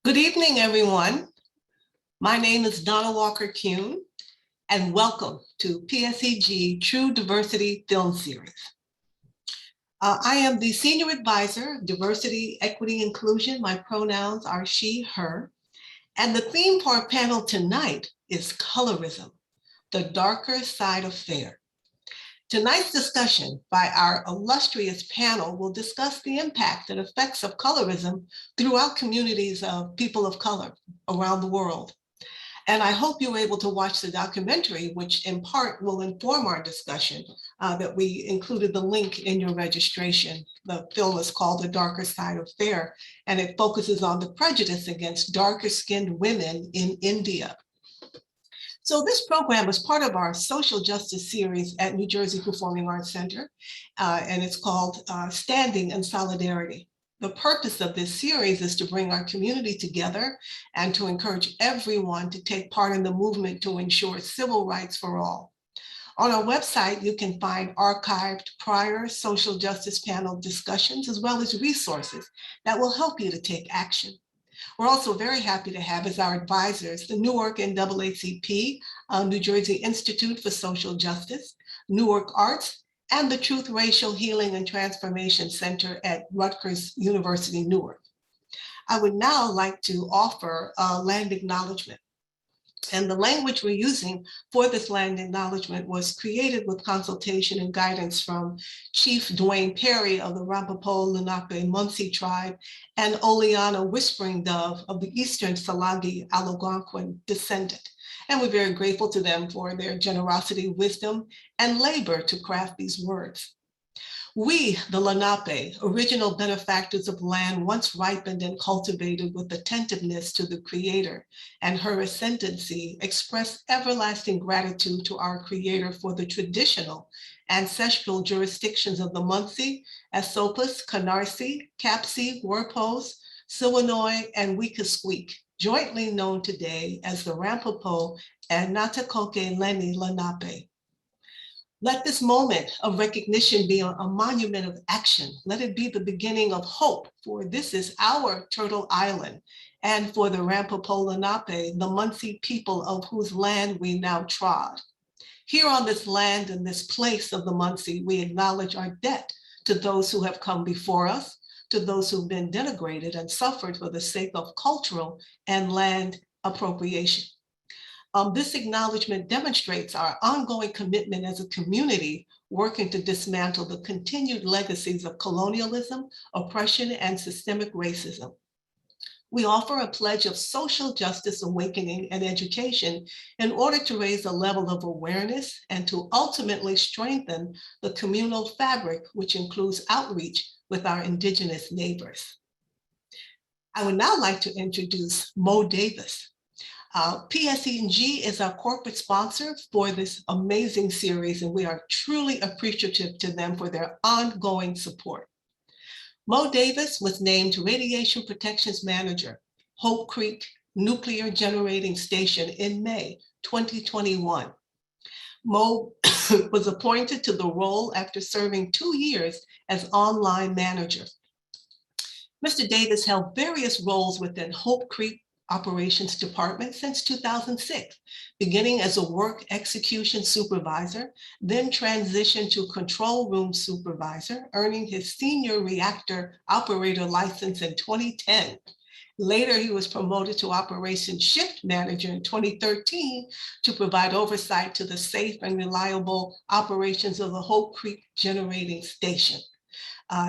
Good evening, everyone. My name is Donna Walker-Kuhn, and welcome to PSEG True Diversity Film Series. I am the Senior Advisor of Diversity, Equity, Inclusion. My pronouns are she, her. And the theme for our panel tonight is Colorism, the darker side of fair. Tonight's discussion by our illustrious panel will discuss the impact and effects of colorism throughout communities of people of color around the world. And I hope you're able to watch the documentary, which in part will inform our discussion, that we included the link in your registration. The film is called The Darker Side of Fair, and it focuses on the prejudice against darker skinned women in India. So this program is part of our social justice series at New Jersey Performing Arts Center, and it's called Standing in Solidarity. The purpose of this series is to bring our community together and to encourage everyone to take part in the movement to ensure civil rights for all. On our website, you can find archived prior social justice panel discussions, as well as resources that will help you to take action. We're also very happy to have as our advisors the Newark NAACP, New Jersey Institute for Social Justice, Newark Arts, and the Truth, Racial Healing and Transformation Center at Rutgers University, Newark. I would now like to offer a land acknowledgement. And the language we're using for this land acknowledgement was created with consultation and guidance from Chief Dwayne Perry of the Ramapo Lenape Munsee tribe and Oleana Whispering Dove of the Eastern Salagi Algonquin descendant. And we're very grateful to them for their generosity, wisdom, and labor to craft these words. We, the Lenape, original benefactors of land once ripened and cultivated with attentiveness to the Creator and her ascendancy, express everlasting gratitude to our Creator for the traditional ancestral jurisdictions of the Munsee, Esopus, Canarsie, Capsee, Warpos, Siwanoy, and Weekasqueak, jointly known today as the Ramapo and Natakoke Lenni Lenape. Let this moment of recognition be a monument of action. Let it be the beginning of hope, for this is our Turtle Island, and for the Ramapo Lenape, the Munsee people of whose land we now trod. Here on this land and this place of the Munsee, we acknowledge our debt to those who have come before us, to those who've been denigrated and suffered for the sake of cultural and land appropriation. This acknowledgement demonstrates our ongoing commitment as a community working to dismantle the continued legacies of colonialism, oppression, and systemic racism. We offer a pledge of social justice awakening and education in order to raise a level of awareness and to ultimately strengthen the communal fabric, which includes outreach with our Indigenous neighbors. I would now like to introduce Mo Davis. PSEG is our corporate sponsor for this amazing series, and we are truly appreciative to them for their ongoing support. Mo Davis was named Radiation Protections Manager, Hope Creek Nuclear Generating Station in May 2021. Mo was appointed to the role after serving 2 years as online manager. Mr. Davis held various roles within Hope Creek Operations Department since 2006, beginning as a work execution supervisor, then transitioned to control room supervisor, earning his senior reactor operator license in 2010. Later, he was promoted to operations shift manager in 2013 to provide oversight to the safe and reliable operations of the Hope Creek Generating Station.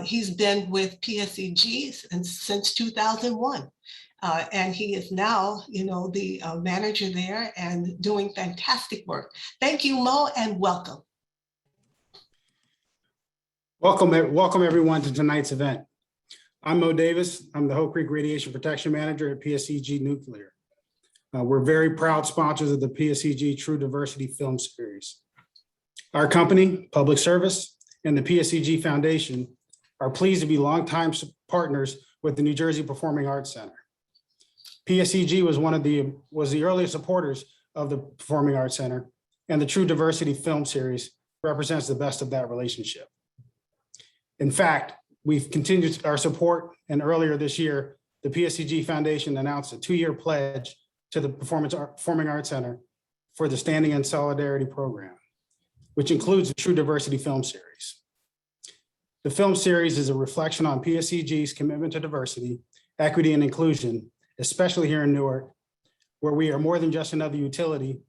He's been with PSEG since 2001. And he is now, the manager there and doing fantastic work. Thank you, Mo, and welcome. Welcome everyone to tonight's event. I'm Mo Davis. I'm the Hope Creek Radiation Protection Manager at PSEG Nuclear. We're very proud sponsors of the PSEG True Diversity Film Series. Our company, Public Service, and the PSEG Foundation are pleased to be longtime partners with the New Jersey Performing Arts Center. PSEG was the earliest supporters of the Performing Arts Center, and the True Diversity Film Series represents the best of that relationship. In fact, we've continued our support, and earlier this year, the PSEG Foundation announced a 2-year pledge to the Performing Arts Center for the Standing in Solidarity program, which includes the True Diversity Film Series. The film series is a reflection on PSEG's commitment to diversity, equity, and inclusion, especially here in Newark, where we are more than just another utility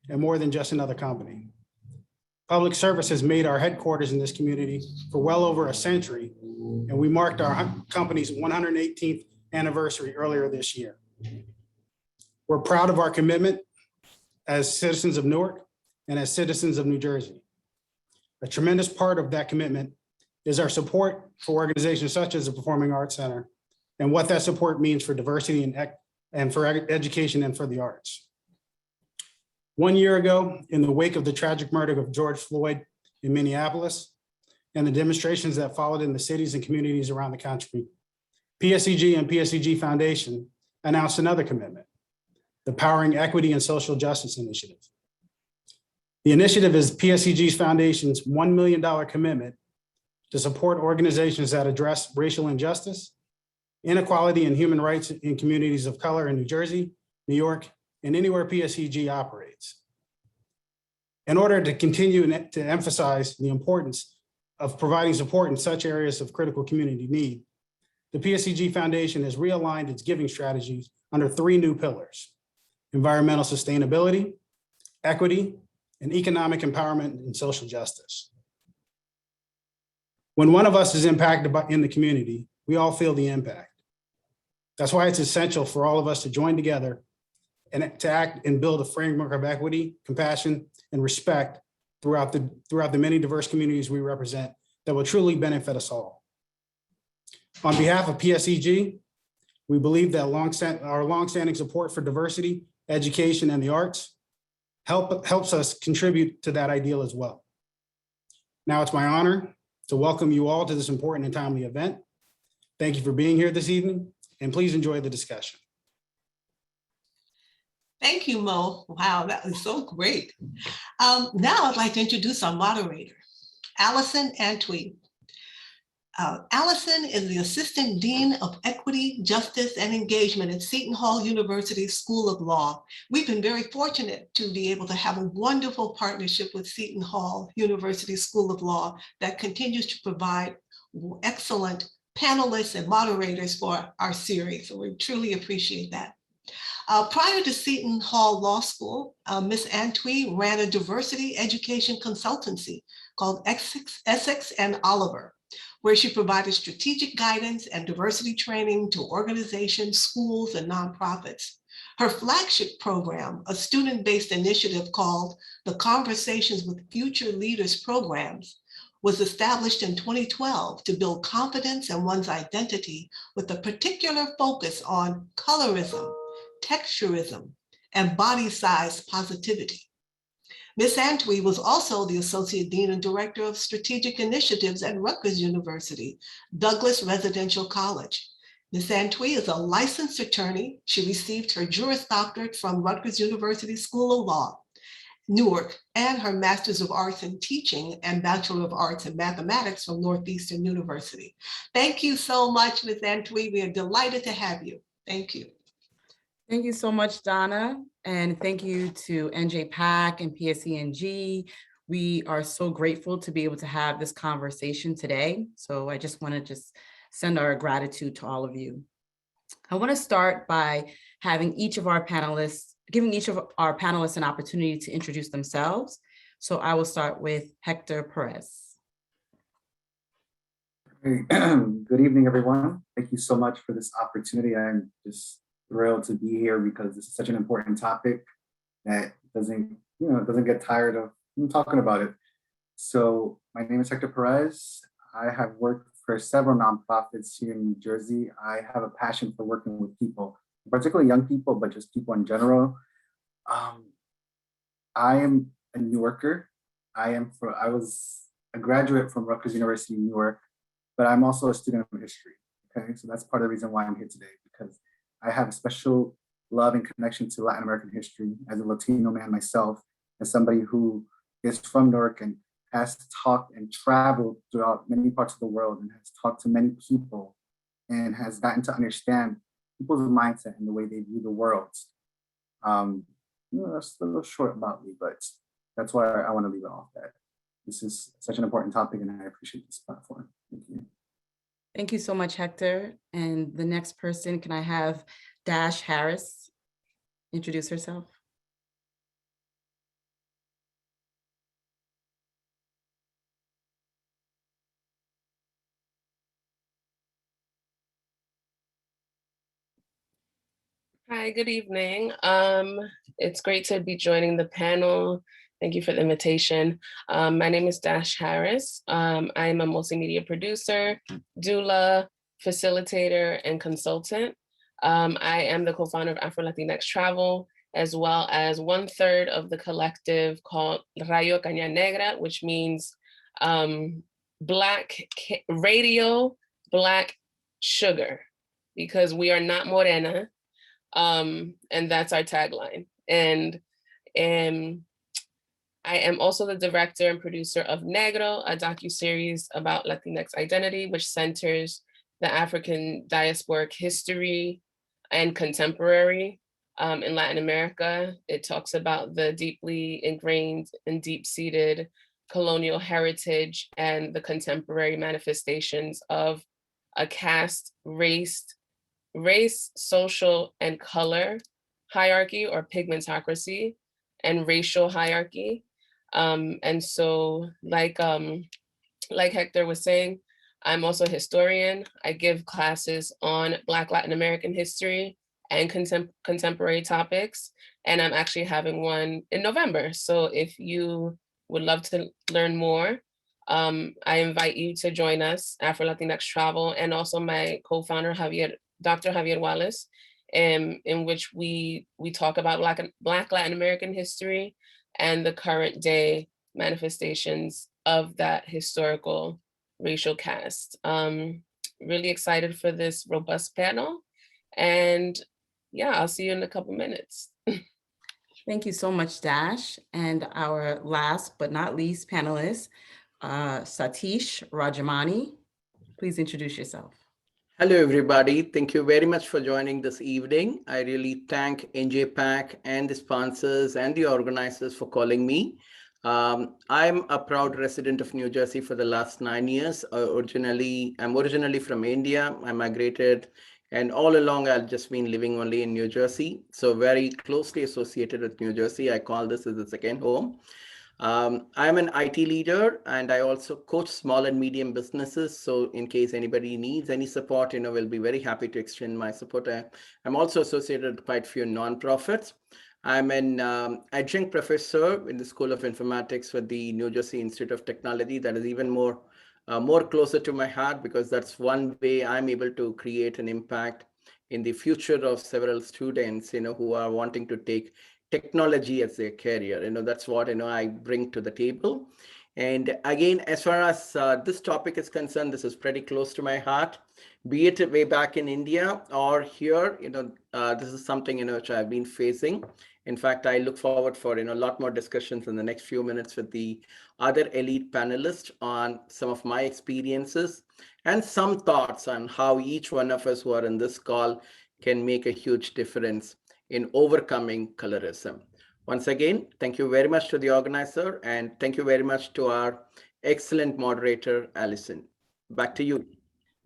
and more than just another company. Public Service has made our headquarters in this community for well over a century, and we marked our company's 118th anniversary earlier this year. We're proud of our commitment as citizens of Newark and as citizens of New Jersey. A tremendous part of that commitment is our support for organizations such as the Performing Arts Center and what that support means for diversity and for education and for the arts. 1 year ago, in the wake of the tragic murder of George Floyd in Minneapolis and the demonstrations that followed in the cities and communities around the country, PSEG and PSEG Foundation announced another commitment, the Powering Equity and Social Justice Initiative. The initiative is PSEG's Foundation's $1 million commitment to support organizations that address racial injustice, inequality, and human rights in communities of color in New Jersey, New York, and anywhere PSEG operates. In order to continue to emphasize the importance of providing support in such areas of critical community need, the PSEG Foundation has realigned its giving strategies under 3 new pillars: environmental sustainability, equity, and economic empowerment and social justice. When one of us is impacted in the community, we all feel the impact. That's why it's essential for all of us to join together and to act and build a framework of equity, compassion, and respect throughout the many diverse communities we represent that will truly benefit us all. On behalf of PSEG, we believe that our longstanding support for diversity, education, and the arts helps us contribute to that ideal as well. Now it's my honor to welcome you all to this important and timely event. Thank you for being here this evening, and please enjoy the discussion. Thank you, Mo. Wow, that was so great. Now I'd like to introduce our moderator, Allison Antwi. Allison is the Assistant Dean of Equity, Justice, and Engagement at Seton Hall University School of Law. We've been very fortunate to be able to have a wonderful partnership with Seton Hall University School of Law that continues to provide excellent panelists and moderators for our series. So we truly appreciate that. Prior to Seton Hall Law School, Ms. Antwi ran a diversity education consultancy called Essex and Oliver, where she provided strategic guidance and diversity training to organizations, schools, and nonprofits. Her flagship program, a student-based initiative called the Conversations with Future Leaders programs, was established in 2012 to build confidence in one's identity with a particular focus on colorism, texturism, and body size positivity. Ms. Antwi was also the Associate Dean and Director of Strategic Initiatives at Rutgers University, Douglas Residential College. Ms. Antwi is a licensed attorney. She received her Juris Doctorate from Rutgers University School of Law, Newark, and her Master's of Arts in Teaching and Bachelor of Arts in Mathematics from Northeastern University. Thank you so much, Ms. Antwi. We are delighted to have you. Thank you. Thank you so much, Donna. And thank you to NJPAC and PSEG. We are so grateful to be able to have this conversation today. So I just want to send our gratitude to all of you. I want to start by giving each of our panelists an opportunity to introduce themselves. So I will start with Hector Perez. Good evening, everyone. Thank you so much for this opportunity. I'm just thrilled to be here because this is such an important topic that doesn't get tired of talking about it. So my name is Hector Perez. I have worked for several nonprofits here in New Jersey. I have a passion for working with people, particularly young people, but just people in general. I am a Newarker. I was a graduate from Rutgers University in Newark, but I'm also a student of history. Okay, so that's part of the reason why I'm here today, because I have a special love and connection to Latin American history as a Latino man myself, as somebody who is from Newark and has talked and traveled throughout many parts of the world and has talked to many people and has gotten to understand people's mindset and the way they view the world. That's a little short about me, but that's why I want to leave it off that. This is such an important topic and I appreciate this platform. Thank you. Thank you so much, Hector. And the next person, can I have Dash Harris introduce herself? Hi, good evening. It's great to be joining the panel. Thank you for the invitation. My name is Dash Harris. I'm a multimedia producer, doula, facilitator, and consultant. I am the co-founder of AfroLatinx Travel, as well as 1/3 of the collective called Rayo Caña Negra, which means Black radio, Black sugar, because we are not morena. And that's our tagline. And I am also the director and producer of NEGRO, a docu-series about Latinx identity, which centers the African diasporic history and contemporary in Latin America. It talks about the deeply ingrained and deep-seated colonial heritage and the contemporary manifestations of a caste, race, social, and color hierarchy or pigmentocracy and racial hierarchy. And so like Hector was saying, I'm also a historian. I give classes on Black Latin American history and contemporary topics. And I'm actually having one in November. So if you would love to learn more, I invite you to join us, AfroLatinx Travel, and also my co-founder, Dr. Javier Wallace, in which we talk about Black Latin American history and the current day manifestations of that historical racial cast. Really excited for this robust panel. And yeah, I'll see you in a couple minutes. Thank you so much, Dash. And our last but not least panelist, Satish Rajamani. Please introduce yourself. Hello, everybody. Thank you very much for joining this evening. I really thank NJPAC and the sponsors and the organizers for calling me. I'm a proud resident of New Jersey for the last 9 years. I'm originally from India. I migrated, and all along I've just been living only in New Jersey. So very closely associated with New Jersey. I call this as a second home. I'm an IT leader, and I also coach small and medium businesses. So in case anybody needs any support, we'll be very happy to extend my support. I'm also associated with quite a few nonprofits. I'm an adjunct professor in the School of Informatics for the New Jersey Institute of Technology. That is even more closer to my heart, because that's one way I'm able to create an impact in the future of several students, who are wanting to take technology as their career. That's what I bring to the table. And again, as far as this topic is concerned, this is pretty close to my heart, be it way back in India or here. This is something which I've been facing. In fact, I look forward for a lot more discussions in the next few minutes with the other elite panelists on some of my experiences and some thoughts on how each one of us who are in this call can make a huge difference in overcoming colorism. Once again, thank you very much to the organizer, and thank you very much to our excellent moderator, Allison. Back to you.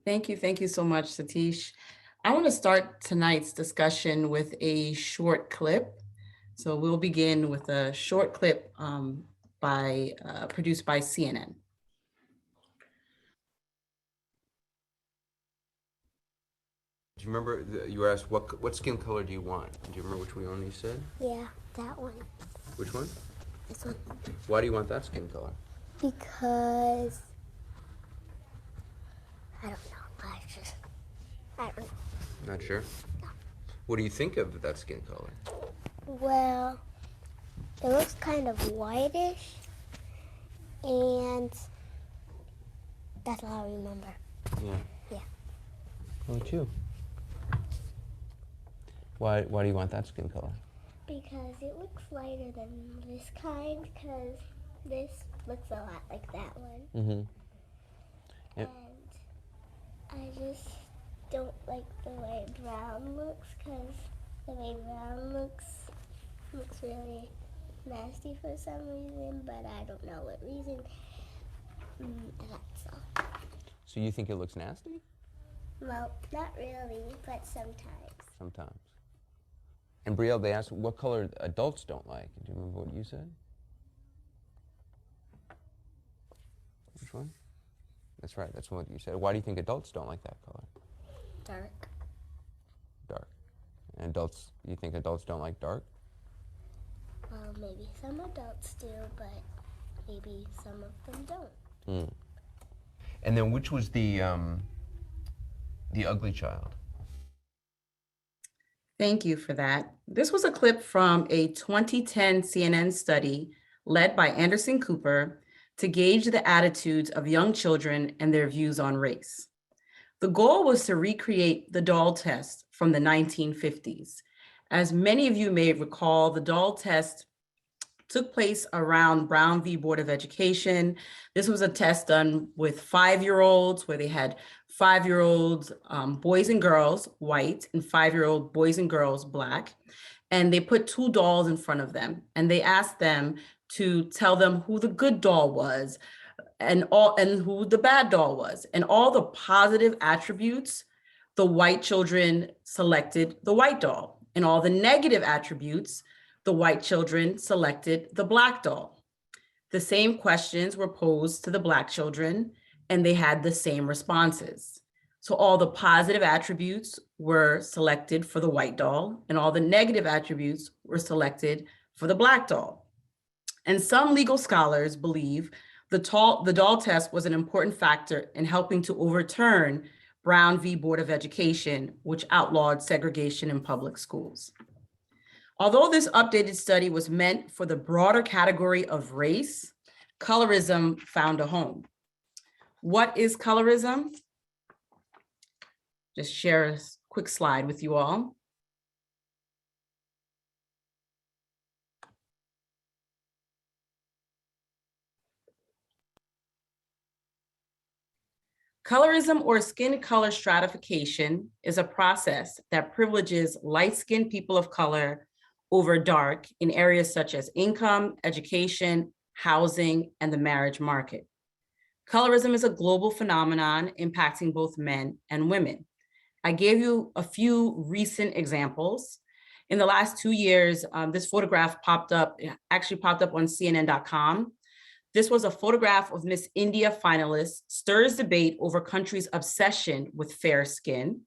Thank you so much, Satish. I want to start tonight's discussion with a short clip. So we'll begin with a short clip produced by CNN. Do you remember you were asked what skin color do you want? Do you remember which one you said? Yeah, that one. Which one? This one. Why do you want that skin color? Because I don't know. I don't know. Not sure. No. What do you think of that skin color? Well, it looks kind of whitish, and that's all I remember. Yeah. Yeah. How about you? Why do you want that skin color? Because it looks lighter than this kind, because this looks a lot like that one. Mm-hmm. Yep. And I just don't like the way brown looks, because the way brown looks really nasty for some reason, but I don't know what reason. That's all. So you think it looks nasty? Well, not really, but sometimes. Sometimes. And Brielle, they asked what color adults don't like. Do you remember what you said? Which one? That's right, that's what you said. Why do you think adults don't like that color? Dark. Dark. And you think adults don't like dark? Well, maybe some adults do, but maybe some of them don't. Mm. And then which was the ugly child? Thank you for that. This was a clip from a 2010 CNN study led by Anderson Cooper to gauge the attitudes of young children and their views on race. The goal was to recreate the doll test from the 1950s. As many of you may recall, the doll test took place around Brown v. Board of Education. This was a test done with 5-year-olds, where they had 5-year-olds, boys and girls, white, and 5-year-old boys and girls, black. And they put 2 dolls in front of them, and they asked them to tell them who the good doll was and who the bad doll was. And all the positive attributes, the white children selected the white doll. and all the negative attributes, the white children selected the Black doll. The same questions were posed to the Black children, and they had the same responses. So all the positive attributes were selected for the white doll, and all the negative attributes were selected for the Black doll. And some legal scholars believe the doll test was an important factor in helping to overturn Brown v. Board of Education, which outlawed segregation in public schools. Although this updated study was meant for the broader category of race, colorism found a home. What is colorism? Just share a quick slide with you all. Colorism, or skin color stratification, is a process that privileges light-skinned people of color over dark in areas such as income, education, housing, and the marriage market. Colorism is a global phenomenon impacting both men and women. I gave you a few recent examples. In the last 2 years, this photograph actually popped up on CNN.com. This was a photograph of Miss India finalists, stirs debate over country's obsession with fair skin.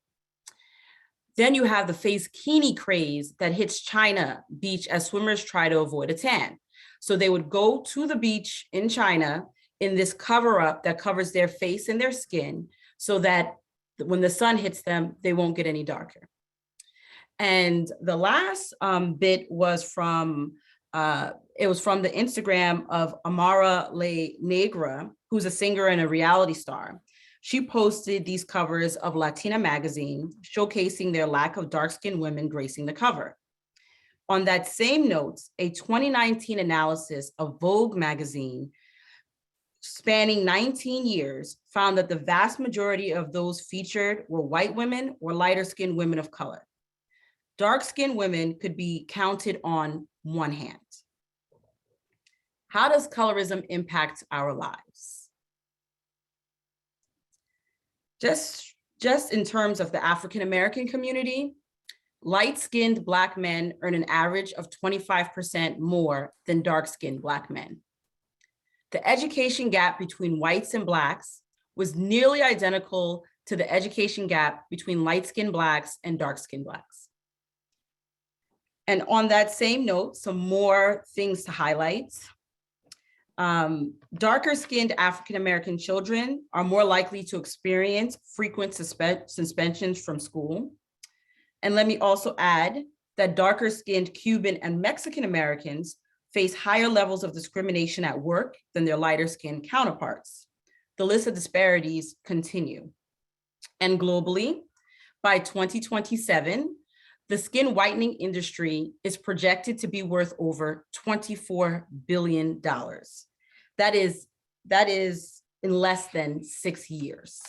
Then you have the face kini craze that hits China beach as swimmers try to avoid a tan. So they would go to the beach in China in this cover up that covers their face and their skin so that when the sun hits them, they won't get any darker. And the last bit was from, it was from the Instagram of Amara Le Negra, who's a singer and a reality star. She posted these covers of Latina magazine, showcasing their lack of dark-skinned women gracing the cover. On that same note, a 2019 analysis of Vogue magazine spanning 19 years found that the vast majority of those featured were white women or lighter-skinned women of color. Dark-skinned women could be counted on one hand. How does colorism impact our lives? Just in terms of the African-American community, light-skinned Black men earn an average of 25% more than dark-skinned Black men. The education gap between whites and Blacks was nearly identical to the education gap between light-skinned Blacks and dark-skinned Blacks. And on that same note, some more things to highlight. Darker-skinned African-American children are more likely to experience frequent suspensions from school. And let me also add that darker-skinned Cuban and Mexican Americans face higher levels of discrimination at work than their lighter-skinned counterparts. The list of disparities continue. And globally, by 2027, the skin whitening industry is projected to be worth over $24 billion. That is in less than 6 years.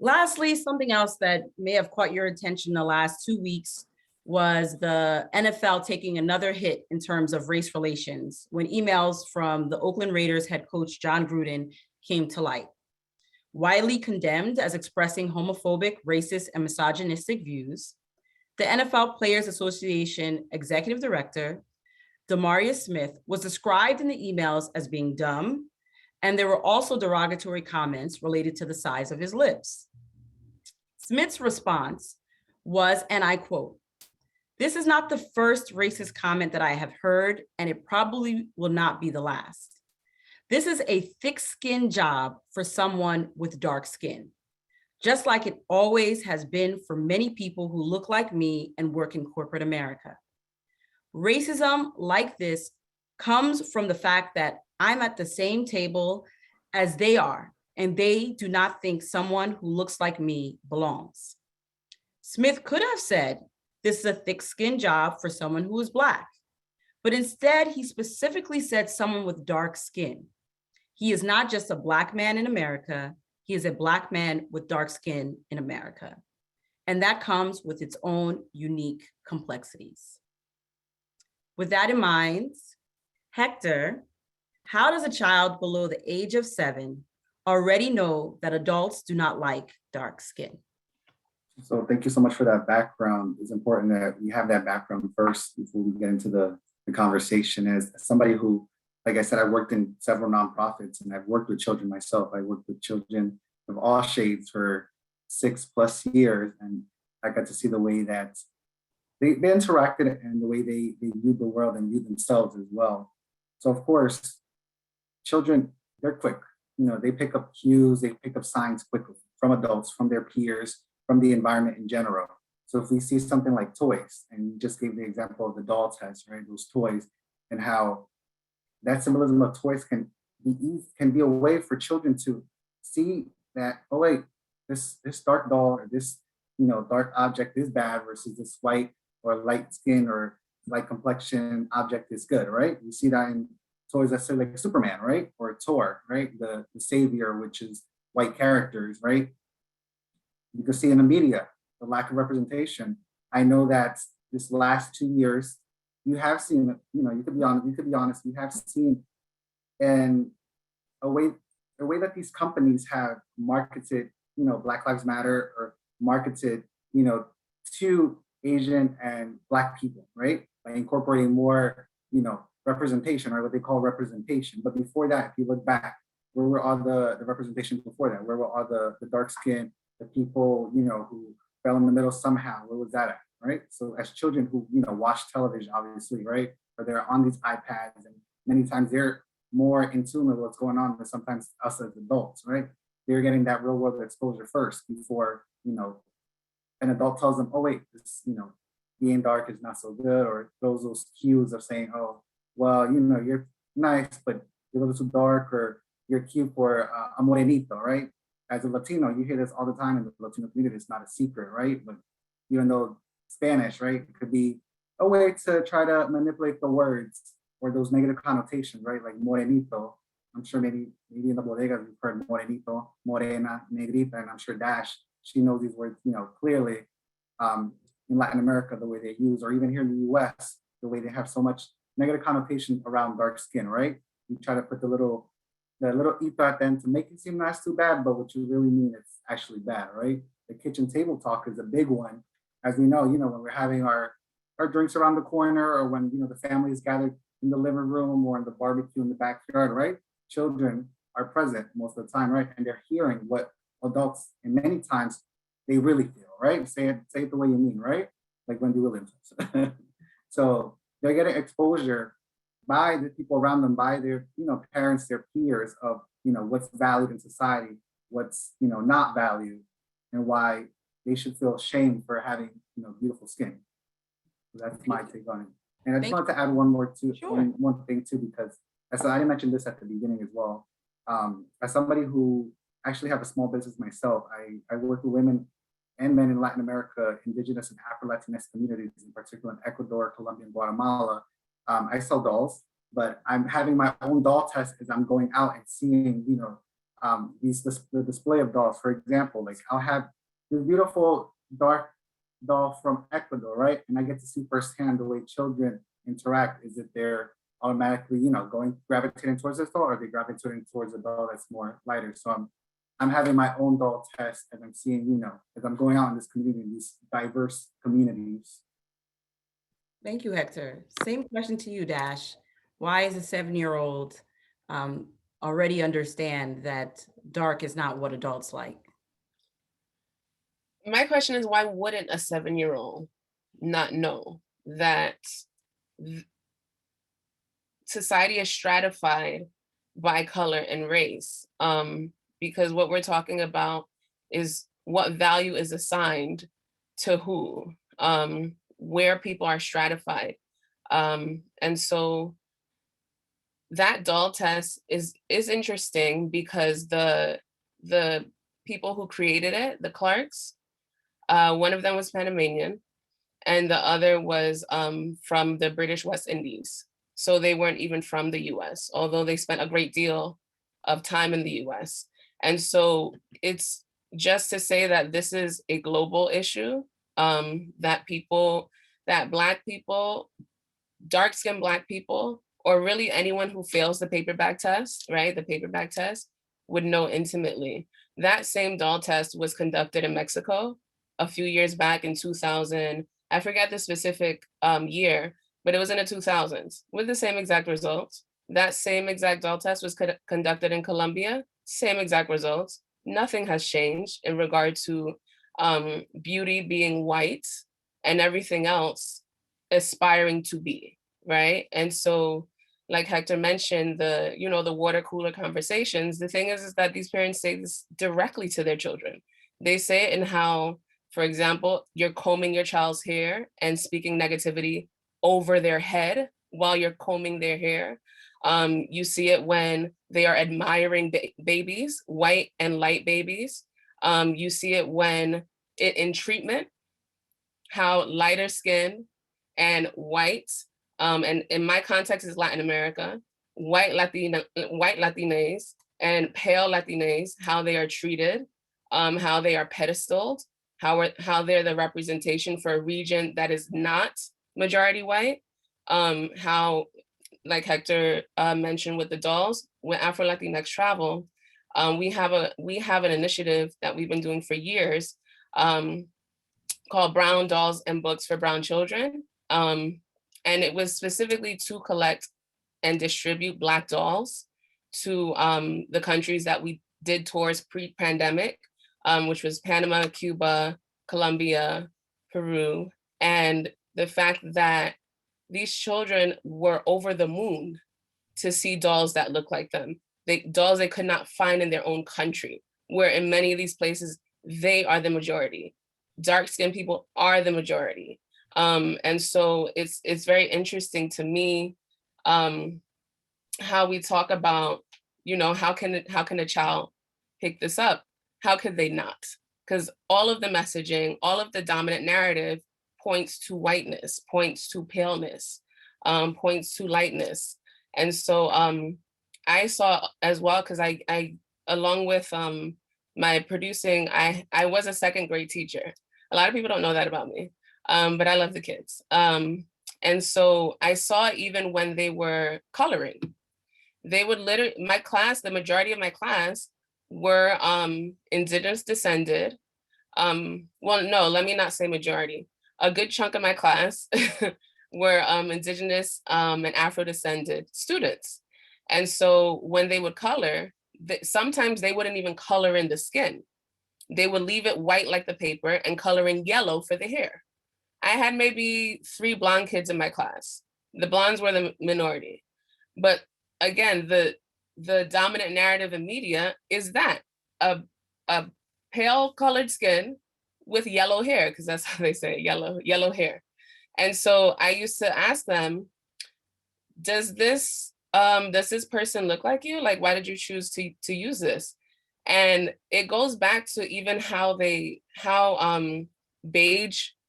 Lastly, something else that may have caught your attention in the last 2 weeks was the NFL taking another hit in terms of race relations when emails from the Oakland Raiders head coach John Gruden came to light. Widely condemned as expressing homophobic, racist, and misogynistic views, the NFL Players Association executive director, Demarius Smith, was described in the emails as being dumb, and there were also derogatory comments related to the size of his lips. Smith's response was, and I quote, "This is not the first racist comment that I have heard, and it probably will not be the last. This is a thick-skinned job for someone with dark skin, just like it always has been for many people who look like me and work in corporate America. Racism like this comes from the fact that I'm at the same table as they are, and they do not think someone who looks like me belongs." Smith could have said, "This is a thick-skinned job for someone who is Black," but instead he specifically said someone with dark skin. He is not just a Black man in America, he is a Black man with dark skin in America. And that comes with its own unique complexities. With that in mind, Hector, how does a child below the age of 7 already know that adults do not like dark skin? So thank you so much for that background. It's important that we have that background first before we get into the conversation. As somebody who, like I said, I worked in several nonprofits and I've worked with children myself. I worked with children of all shades for 6+ years. And I got to see the way that they interacted and the way they viewed the world and viewed themselves as well. So of course, children, they're quick. You know, they pick up cues, they pick up signs quickly from adults, from their peers, from the environment in general. So if we see something like toys, and you just gave the example of the doll test, right? Those toys, and how that symbolism of toys can be a way for children to see that, oh wait, this dark doll or this dark object is bad versus this white or light skin or light complexion object is good, right? We see that in toys that say like Superman, right? Or Thor, right? The savior, which is white characters, right? You can see in the media, the lack of representation. I know that this last 2 years, you have seen, you could be honest, you have seen in a way that these companies have marketed, Black Lives Matter or marketed, to Asian and Black people, right? By incorporating more, representation, or what they call representation. But before that, if you look back, where were all the representation before that? Where were all the dark skin, the people, who fell in the middle somehow? Where was that at, right? So as children who, watch television, obviously, right? Or they're on these iPads, and many times they're more in tune with what's going on than sometimes us as adults, right? They're getting that real world exposure first before, an adult tells them, oh wait, this, being dark is not so good, or those cues of saying, oh, well, you're nice, but you're a little too dark, or you're cute for a morenito, right? As a Latino, you hear this all the time in the Latino community. It's not a secret, right? But even though Spanish, right, it could be a way to try to manipulate the words or those negative connotations, right? Like morenito. I'm sure maybe in the bodegas you've heard morenito, morena, negrita, and I'm sure Dash, she knows these words, clearly. In Latin America, the way they use, or even here in the US, the way they have so much negative connotation around dark skin, right? You try to put the little ito at the end to make it seem not too bad, but what you really mean it's actually bad, right? The kitchen table talk is a big one. As we know, when we're having our drinks around the corner, or when the family is gathered in the living room or in the barbecue in the backyard, right? Children are present most of the time, right? And they're hearing what adults, and many times they really feel, right? Say it the way you mean, right? Like Wendy Williams. So they're getting exposure by the people around them, by their parents, their peers, of what's valued in society, what's not valued, and why they should feel shame for having beautiful skin. So that's my take on it. And I just wanted to add one more too, one thing too, because I didn't mention this at the beginning as well. As somebody who actually have a small business myself, I work with women and men in Latin America, indigenous and AfroLatinx communities, in particular in Ecuador, Colombia, and Guatemala. I sell dolls, but I'm having my own doll test as I'm going out and seeing, the display of dolls. For example, like I'll have this beautiful dark doll from Ecuador, right? And I get to see firsthand the way children interact. Is it they're automatically, gravitating towards this doll, or are they gravitating towards a doll that's more lighter? So I'm having my own doll test, and I'm seeing, as I'm going out in this community, these diverse communities. Thank you, Hector. Same question to you, Dash. Why is a 7-year-old already understand that dark is not what adults like? My question is, why wouldn't a 7-year-old not know that society is stratified by color and race? Because what we're talking about is what value is assigned to who, where people are stratified. And so that doll test is interesting because the people who created it, the Clarks, one of them was Panamanian and the other was from the British West Indies. So they weren't even from the US, although they spent a great deal of time in the US. And so it's just to say that this is a global issue, that Black people, dark-skinned Black people, or really anyone who fails the paperback test, right? The paperback test would know intimately. That same doll test was conducted in Mexico, a few years back in 2000. I forget the specific year, but it was in the 2000s with the same exact results. That same exact doll test was conducted in Colombia, same exact results. Nothing has changed in regard to beauty being white and everything else aspiring to be, right? And so, like Hector mentioned, the water cooler conversations, the thing is that these parents say this directly to their children. They say it in how, for example, you're combing your child's hair and speaking negativity over their head while you're combing their hair. You see it when they are admiring babies, white and light babies. You see it when in treatment, how lighter skin and white, and in my context is Latin America, white Latinx and pale Latinx, how they are treated, how they are pedestaled, how they're the representation for a region that is not majority white, how, like Hector mentioned with the dolls, with AfroLatinx Travel, we have an initiative that we've been doing for years called Brown Dolls and Books for Brown Children. And it was specifically to collect and distribute Black dolls to the countries that we did tours pre-pandemic, which was Panama, Cuba, Colombia, Peru. And the fact that these children were over the moon to see dolls that look like them, dolls they could not find in their own country, where in many of these places, they are the majority. Dark-skinned people are the majority. And so it's very interesting to me how we talk about, how can a child pick this up? How could they not? Because all of the messaging, all of the dominant narrative points to whiteness, points to paleness, points to lightness. And so I saw as well, because I along with my producing, I was a second grade teacher. A lot of people don't know that about me, but I love the kids. And so I saw even when they were coloring, they would literally, my class, the majority of my class were indigenous descended. Well, no, let me not say majority. A good chunk of my class were indigenous and Afro-descended students. And so when they would color, sometimes they wouldn't even color in the skin. They would leave it white like the paper and color in yellow for the hair. I had maybe 3 blonde kids in my class. The blondes were the minority. But again, the dominant narrative in media is that a pale colored skin with yellow hair, because that's how they say it, yellow hair. And so I used to ask them, does this person look like you? Like, why did you choose to use this? And it goes back to even how beige,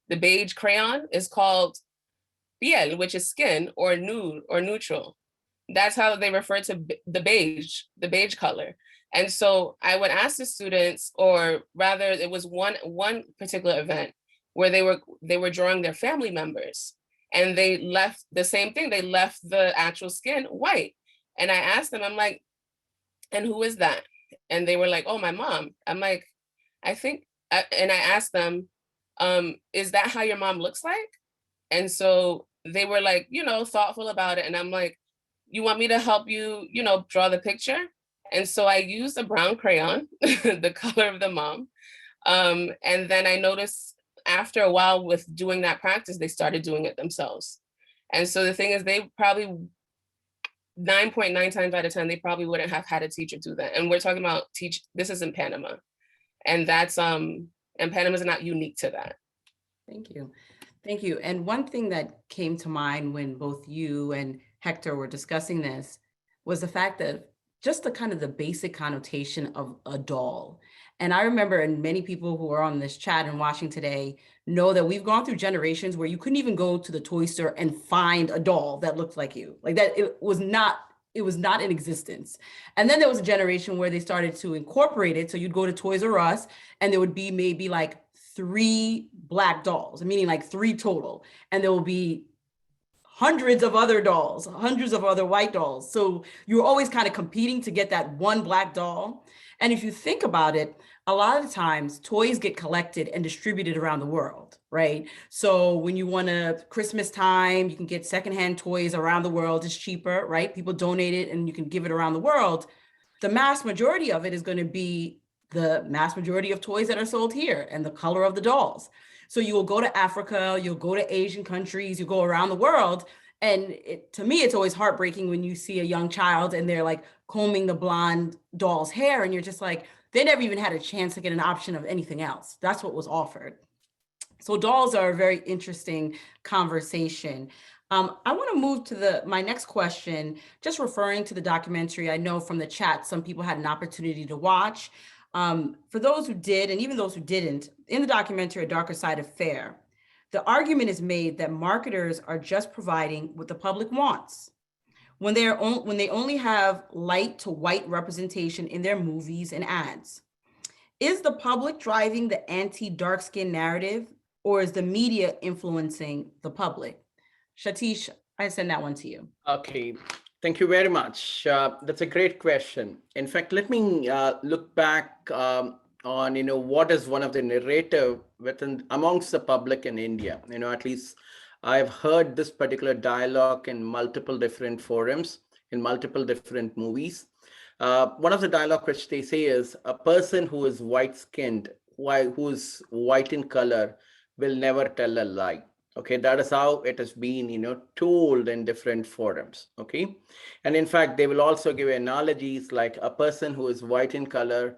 the beige crayon is called piel, which is skin, or nude or neutral. That's how they refer to the beige color. And so I would ask the students, or rather it was one particular event where they were drawing their family members, and they left the same thing. They left the actual skin white. And I asked them, I'm like, and who is that? And they were like, oh, my mom. I'm like, and I asked them, is that how your mom looks like? And so they were like, thoughtful about it. And I'm like, you want me to help you, draw the picture? And so I used a brown crayon, the color of the mom. And then I noticed after a while with doing that practice, they started doing it themselves. And so the thing is, they probably 9.9 times out of 10, they probably wouldn't have had a teacher do that. And we're talking about this is in Panama. And that's, and Panama is not unique to that. Thank you. Thank you. And one thing that came to mind when both you and Hector were discussing this was the fact that just the basic connotation of a doll. And I remember, and many people who are on this chat and watching today know that we've gone through generations where you couldn't even go to the toy store and find a doll that looked like you. Like that, it was not in existence. And then there was a generation where they started to incorporate it. So you'd go to Toys R Us and there would be maybe like 3 Black dolls, meaning like 3 total. And there will be hundreds of other dolls, hundreds of other white dolls. So you're always kind of competing to get that one Black doll. And if you think about it, a lot of times toys get collected and distributed around the world, right? So when you want to Christmas time, you can get secondhand toys around the world. It's cheaper, right? People donate it and you can give it around the world. The mass majority of it is going to be the mass majority of toys that are sold here and the color of the dolls. So you will go to Africa, you'll go to Asian countries, you go around the world. And to me, it's always heartbreaking when you see a young child and they're like combing the blonde doll's hair and you're just like, they never even had a chance to get an option of anything else. That's what was offered. So dolls are a very interesting conversation. I want to move to my next question, just referring to the documentary. I know from the chat, some people had an opportunity to watch. For those who did, and even those who didn't, in the documentary, A Darker Side of Fair, the argument is made that marketers are just providing what the public wants. When they only have light to white representation in their movies and ads. Is the public driving the anti-dark skin narrative, or is the media influencing the public? Satish, I send that one to you. Okay, thank you very much. That's a great question. In fact, let me look back on, what is one of the narrative amongst the public in India. At least I've heard this particular dialogue in multiple different forums, in multiple different movies. One of the dialogue which they say is, a person who is white-skinned, who is white in color, will never tell a lie. Okay, that is how it has been, told in different forums. Okay, and in fact, they will also give analogies like a person who is white in color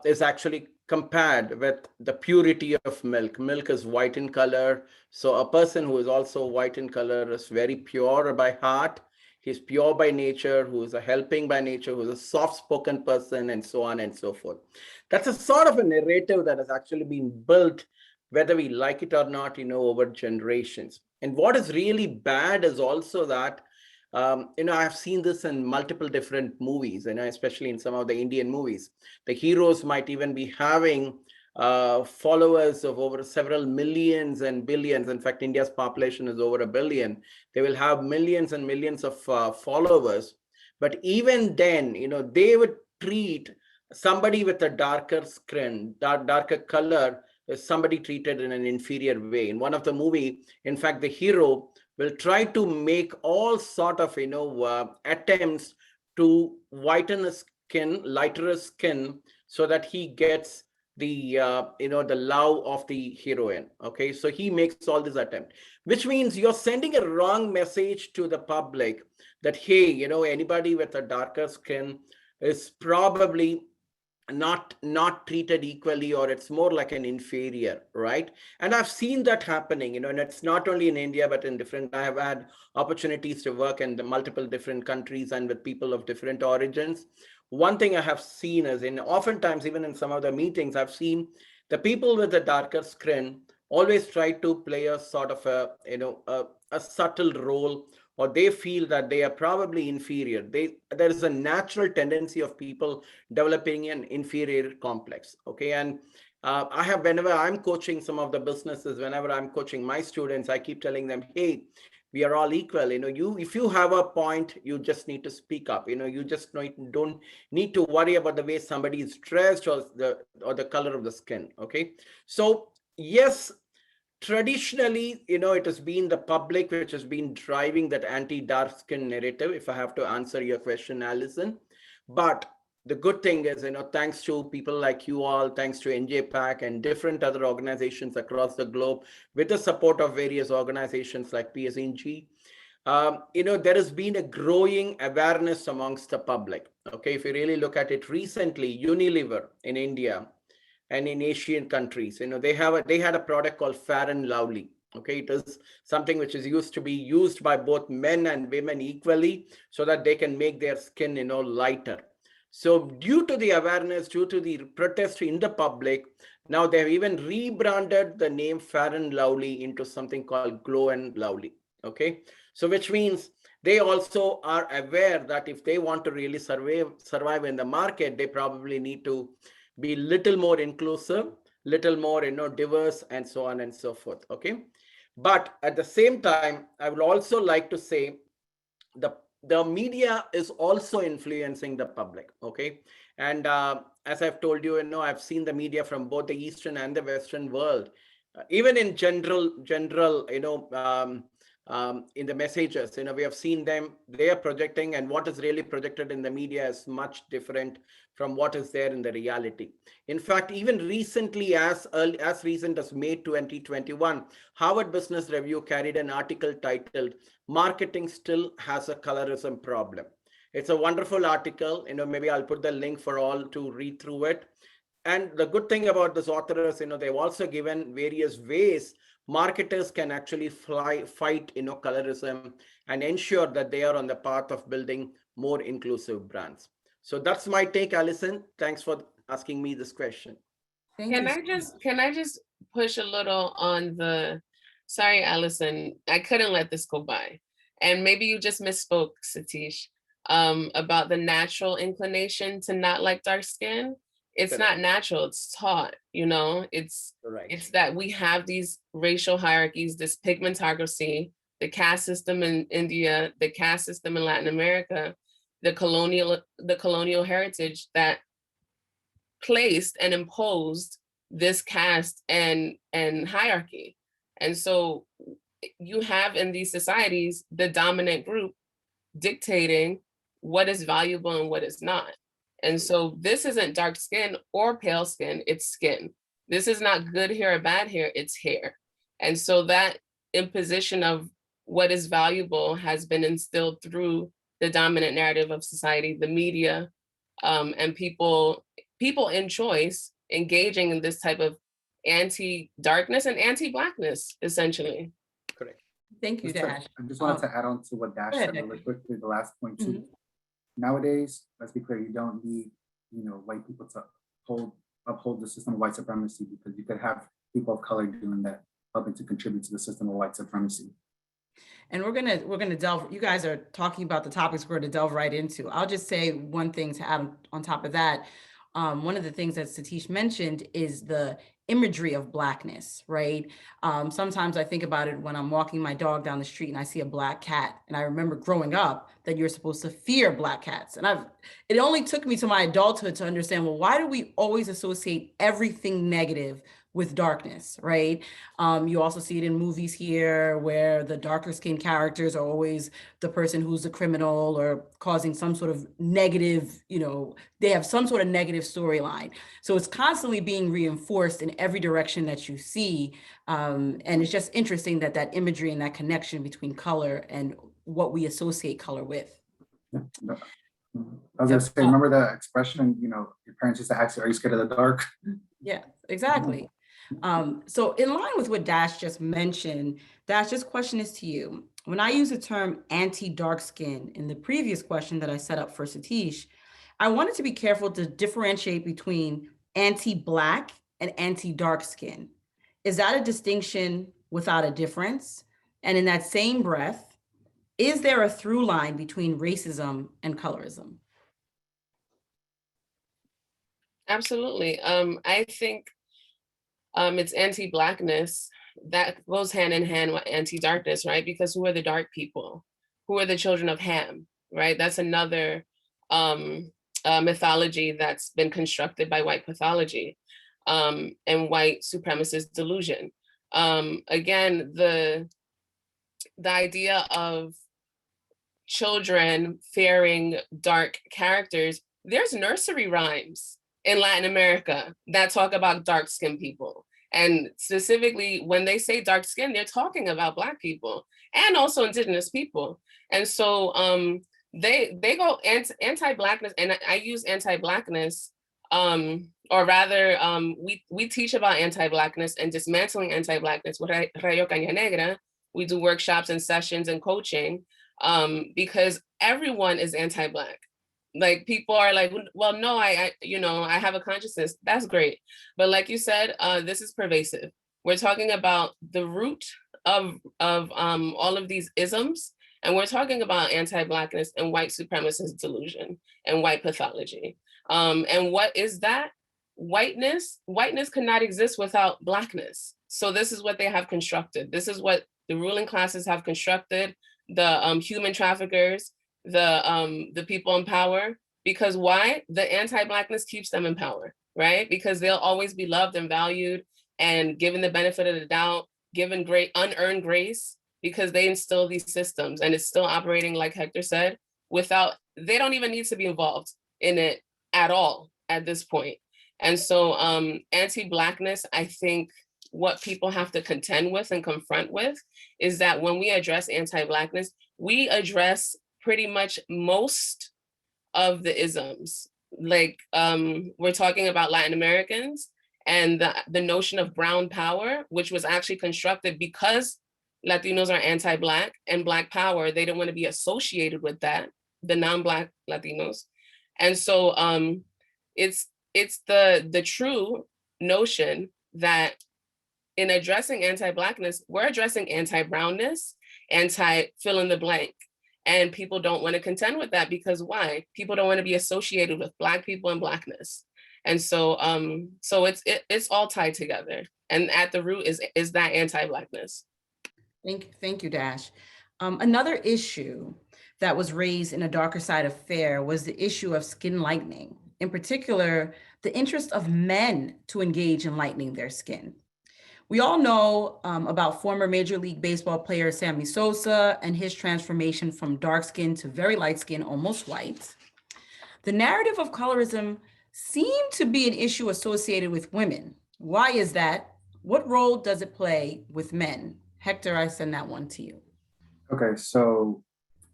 is actually compared with the purity of milk. Milk is white in color. So a person who is also white in color is very pure by heart. He's pure by nature, who is a helping by nature, who is a soft-spoken person, and so on and so forth. That's a sort of a narrative that has actually been built, whether we like it or not, over generations. And what is really bad is also that, I've seen this in multiple different movies, especially in some of the Indian movies. The heroes might even be having followers of over several millions and billions. In fact, India's population is over 1 billion. They will have millions and millions of followers. But even then, they would treat somebody with a darker skin, darker color, as somebody treated in an inferior way. In one of the movie, in fact, the hero will try to make all sort of, attempts to whiten his skin, lighter his skin, so that he gets the the love of the heroine. Okay, so he makes all this attempt, which means you're sending a wrong message to the public that, hey, anybody with a darker skin is probably not treated equally, or it's more like an inferior, right? And I've seen that happening, and it's not only in India, but in I have had opportunities to work in the multiple different countries and with people of different origins. One thing I have seen is, oftentimes, even in some of the meetings, I've seen the people with the darker skin always try to play a sort of a subtle role, or they feel that they are probably inferior. There is a natural tendency of people developing an inferior complex. Okay, and whenever I'm coaching some of the businesses, whenever I'm coaching my students, I keep telling them, hey, we are all equal. If you have a point, you just need to speak up. You just don't need to worry about the way somebody is dressed or the color of the skin. Okay, so yes, traditionally, it has been the public which has been driving that anti-dark skin narrative, if I have to answer your question, Allison. But the good thing is, thanks to people like you all, thanks to NJPAC and different other organizations across the globe, with the support of various organizations like PSEG, there has been a growing awareness amongst the public. Okay, if you really look at it recently, Unilever in India and in Asian countries, they had a product called Fair and Lovely. Okay, it is something which is used to be used by both men and women equally, so that they can make their skin, lighter. So due to the awareness, due to the protest in the public, now they have even rebranded the name Fair and Lovely into something called Glow and Lovely. Okay, so which means they also are aware that if they want to really survive in the market, they probably need to be little more inclusive, little more, diverse, and so on and so forth. Okay, but at the same time, I would also like to say the media is also influencing the public, okay? And as I've told you, I've seen the media from both the Eastern and the Western world. Even in general, in the messages, we have seen them, they are projecting, and what is really projected in the media is much different from what is there in the reality. In fact, even recently, as recent as May 2021, Harvard Business Review carried an article titled, "Marketing Still Has a Colorism Problem." It's a wonderful article, maybe I'll put the link for all to read through it. And the good thing about this author is, they've also given various ways marketers can actually fight, colorism and ensure that they are on the path of building more inclusive brands. So that's my take, Allison. Thanks for asking me this question. Can I just push a little on the, sorry, Allison, I couldn't let this go by. And maybe you just misspoke, Satish, about the natural inclination to not like dark skin. It's not natural, it's taught, it's that we have these racial hierarchies, this pigmentocracy, the caste system in India, the caste system in Latin America, the colonial heritage that placed and imposed this caste and hierarchy. And so you have in these societies, the dominant group dictating what is valuable and what is not. And so this isn't dark skin or pale skin, it's skin. This is not good hair or bad hair, it's hair. And so that imposition of what is valuable has been instilled through the dominant narrative of society, the media, and people in choice engaging in this type of anti-darkness and anti-Blackness, essentially. Correct. Thank you, Dash. I just wanted to add on to what Dash said really quickly, the last point too. Nowadays, let's be clear, you don't need, white people to uphold the system of white supremacy, because you could have people of color doing that, helping to contribute to the system of white supremacy. And we're gonna delve, you guys are talking about the topics we're gonna delve right into. I'll just say one thing to add on top of that. One of the things that Satish mentioned is the imagery of Blackness, right? Sometimes I think about it when I'm walking my dog down the street and I see a black cat. And I remember growing up that you're supposed to fear black cats. And it only took me to my adulthood to understand, well, why do we always associate everything negative with darkness, right? You also see it in movies here where the darker skinned characters are always the person who's the criminal or causing some sort of negative, they have some sort of negative storyline. So it's constantly being reinforced in every direction that you see. And it's just interesting that imagery and that connection between color and what we associate color with. I was gonna say, remember the expression, your parents used to ask you, are you scared of the dark? Yeah, exactly. So in line with what Dash just mentioned, Dash, this question is to you. When I use the term anti-dark skin in the previous question that I set up for Satish, I wanted to be careful to differentiate between anti-Black and anti-dark skin. Is that a distinction without a difference? And in that same breath, is there a through line between racism and colorism? Absolutely. I think it's anti-Blackness that goes hand in hand with anti-darkness, right? Because who are the dark people? Who are the children of Ham, right? That's another mythology that's been constructed by white pathology and white supremacist delusion. Again, the idea of children fearing dark characters, there's nursery rhymes in Latin America that talk about dark-skinned people. And specifically, when they say dark skin, they're talking about Black people and also Indigenous people. And so they go anti-Blackness, and I use anti-Blackness, or rather, we teach about anti-Blackness and dismantling anti-Blackness with Rayo Caña Negra. We do workshops and sessions and coaching because everyone is anti-Black. Like people are like, well, no, I have a consciousness. That's great. But like you said, this is pervasive. We're talking about the root of all of these isms. And we're talking about anti-Blackness and white supremacist delusion and white pathology. And what is that? Whiteness cannot exist without Blackness. So this is what they have constructed. This is what the ruling classes have constructed, the human traffickers. the people in power. Because why? The anti-Blackness keeps them in power, right? Because they'll always be loved and valued and given the benefit of the doubt, given great unearned grace, because they instill these systems and it's still operating, like Hector said, they don't even need to be involved in it at all at this point. And so anti-Blackness, I think what people have to contend with and confront with is that when we address anti-Blackness, we address pretty much most of the isms. Like we're talking about Latin Americans and the notion of brown power, which was actually constructed because Latinos are anti-Black and Black power. They don't want to be associated with that, the non-Black Latinos. And so it's the true notion that in addressing anti-Blackness, we're addressing anti-brownness, anti-fill in the blank. And people don't want to contend with that because why? People don't want to be associated with Black people and Blackness. And so it's all tied together. And at the root is that anti-Blackness. Thank you, Dash. Another issue that was raised in A Darker Side Affair was the issue of skin lightening. In particular, the interest of men to engage in lightening their skin. We all know about former Major League Baseball player Sammy Sosa and his transformation from dark skin to very light skin, almost white. The narrative of colorism seemed to be an issue associated with women. Why is that? What role does it play with men? Hector, I send that one to you. Okay, so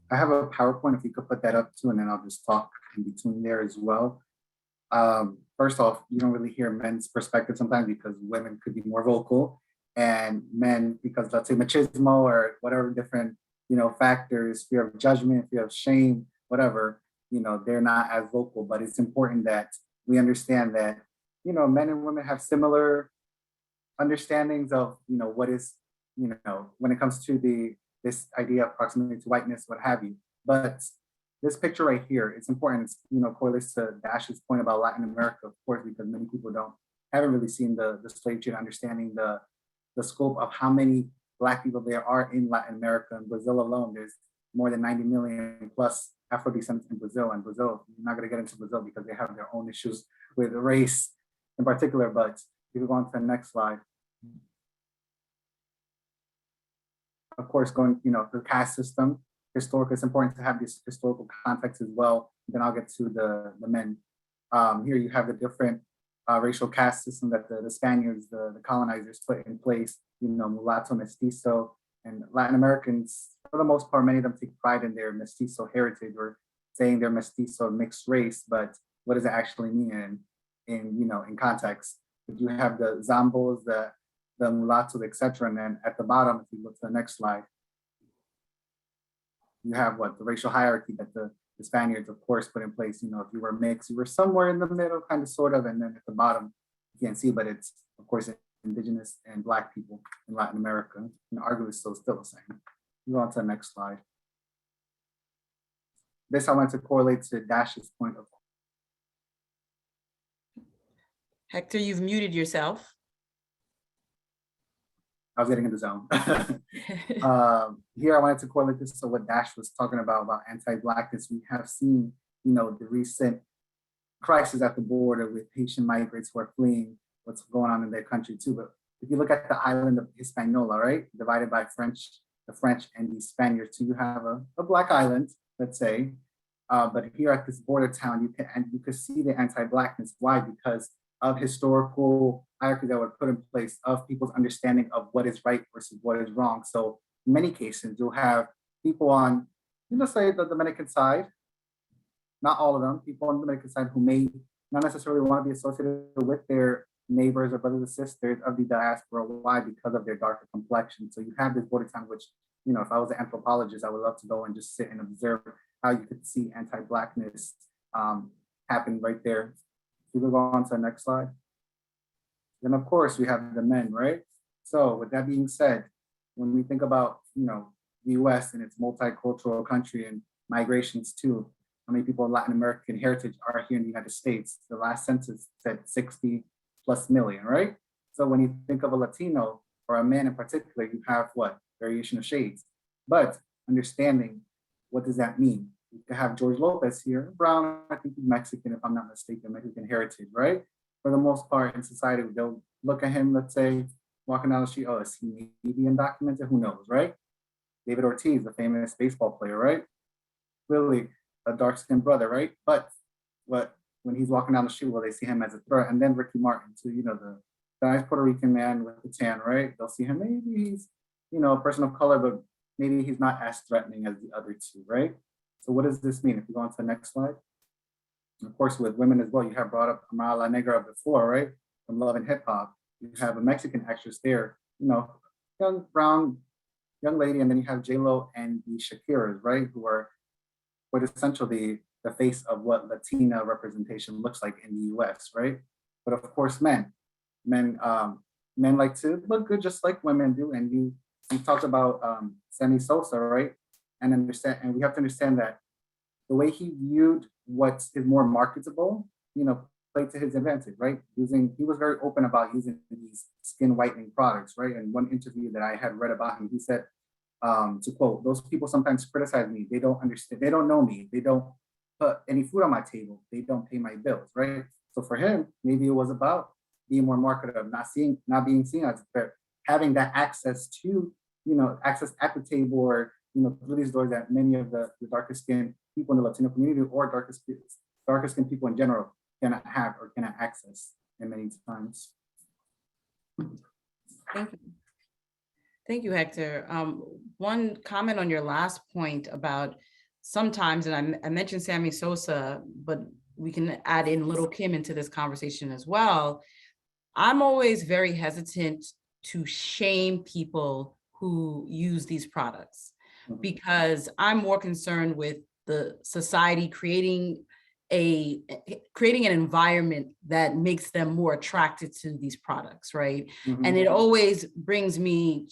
I have a PowerPoint, if you could put that up too, and then I'll just talk in between there as well. First off, you don't really hear men's perspective sometimes because women could be more vocal, and men, because let's say machismo or whatever different, factors, fear of judgment, fear of shame, whatever, they're not as vocal. But it's important that we understand that, men and women have similar understandings of, what is, when it comes to this idea of proximity to whiteness, what have you. But this picture right here, it's important, correlates to Dash's point about Latin America, of course, because many people haven't really seen the slave trade, understanding the scope of how many Black people there are in Latin America. In Brazil alone, there's more than 90 million plus Afro descendants in Brazil. And Brazil, I'm not going to get into Brazil because they have their own issues with race in particular. But if we go on to the next slide. Of course, going, the caste system. Historical, it's important to have this historical context as well. Then I'll get to the men. Here you have the different racial caste system that the Spaniards, the colonizers put in place, mulatto, mestizo, and Latin Americans, for the most part, many of them take pride in their mestizo heritage or saying they're mestizo mixed race, but what does it actually mean in context? But you have the Zambos, the mulattoes, etc. And then at the bottom, if you look to the next slide, you have the racial hierarchy that the Spaniards, of course, put in place. If you were mixed, you were somewhere in the middle, kind of, sort of, and then at the bottom, you can't see, but it's, of course, indigenous and Black people in Latin America. And arguably still the same. You go on to the next slide. This I wanted to correlate to Dash's point of. Hector, you've muted yourself. I was getting in the zone. Here I wanted to correlate this to what Dash was talking about anti-Blackness. We have seen, the recent crisis at the border with Haitian migrants who are fleeing what's going on in their country too. But if you look at the island of Hispaniola, right, divided by the French and the Spaniards, so you have a Black island, let's say. But here at this border town, you could see the anti-Blackness. Why? Because of historical hierarchies that were put in place of people's understanding of what is right versus what is wrong. So in many cases, you'll have people on, say the Dominican side, not all of them, people on the Dominican side who may not necessarily want to be associated with their neighbors or brothers and sisters of the diaspora. Why? Because of their darker complexion. So you have this border town, which, if I was an anthropologist, I would love to go and just sit and observe how you could see anti-Blackness happen right there. We will go on to the next slide. Then of course we have the men, right? So with that being said, when we think about, the US and its multicultural country and migrations too, how many people of Latin American heritage are here in the United States? The last census said 60+ million, right? So when you think of a Latino or a man in particular, you have variation of shades, but understanding what does that mean? You could have George Lopez here, brown, I think he's Mexican, if I'm not mistaken, Mexican heritage, right? For the most part in society, they'll look at him, let's say, walking down the street, oh, is he maybe undocumented? Who knows, right? David Ortiz, the famous baseball player, right? Clearly a dark-skinned brother, right? But when he's walking down the street, will they see him as a threat? And then Ricky Martin, too, you know, the nice Puerto Rican man with the tan, right? They'll see him, maybe he's, you know, a person of color, but maybe he's not as threatening as the other two, right? So what does this mean? If you go on to the next slide. And of course, with women as well, you have brought up Amara La Negra before, right? From Love and Hip Hop. You have a Mexican actress there, you know, young brown young lady, and then you have J-Lo and the Shakiras, right? Who are quite essentially the face of what Latina representation looks like in the US, right? But of course, men like to look good just like women do. And you talked about Sammy Sosa, right? And we have to understand that the way he viewed what is more marketable, you know, played to his advantage, right? He was very open about using these skin whitening products, right? And one interview that I had read about him, he said, to quote, "Those people sometimes criticize me. They don't understand. They don't know me. They don't put any food on my table. They don't pay my bills," right? So for him, maybe it was about being more marketable, not being seen as a threat, having that access to, you know, access at the table, or, you know, through these doors that many of the darker skinned people in the Latino community, or darker skinned people in general, cannot have or cannot access in many times. Thank you. Thank you, Hector. One comment on your last point about sometimes, and I mentioned Sammy Sosa, but we can add in Little Kim into this conversation as well. I'm always very hesitant to shame people who use these products, because I'm more concerned with the society creating an environment that makes them more attracted to these products, right? Mm-hmm. And it always brings me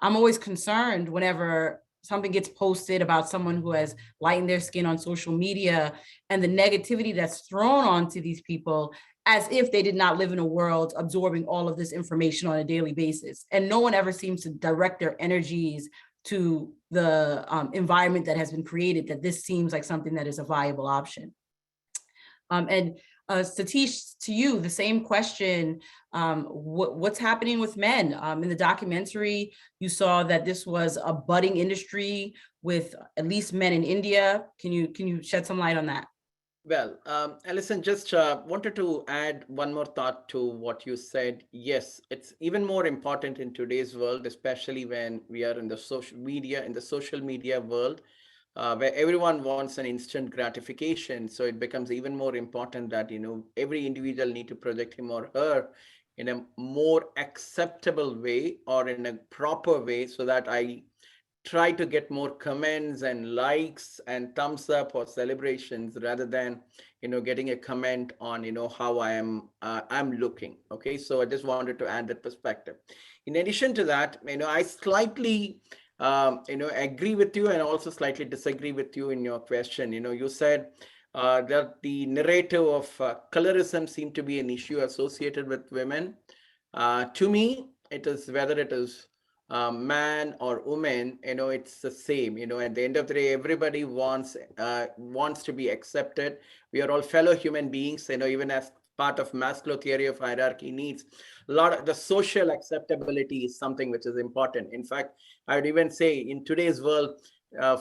I'm always concerned whenever something gets posted about someone who has lightened their skin on social media, and the negativity that's thrown onto these people, as if they did not live in a world absorbing all of this information on a daily basis. And no one ever seems to direct their energies to the environment that has been created, that this seems like something that is a viable option. And Satish, to you, the same question. What's happening with men? In the documentary, you saw that this was a budding industry with at least men in India. Can you shed some light on that? Well, Allison, just wanted to add one more thought to what you said. Yes, it's even more important in today's world, especially when we are in the social media world, where everyone wants an instant gratification. So it becomes even more important that, you know, every individual need to project him or her in a more acceptable way, or in a proper way, so that I try to get more comments and likes and thumbs up or celebrations, rather than, you know, getting a comment on, you know, how I'm looking. Okay, so I just wanted to add that perspective. In addition to that, you know, I slightly agree with you, and also slightly disagree with you in your question. You know, you said that the narrative of colorism seemed to be an issue associated with women. To me, it is, whether it is man or woman, you know, it's the same. You know, at the end of the day, everybody wants to be accepted. We are all fellow human beings. You know, even as part of Maslow theory of hierarchy needs, a lot of the social acceptability is something which is important. In fact, I would even say in today's world,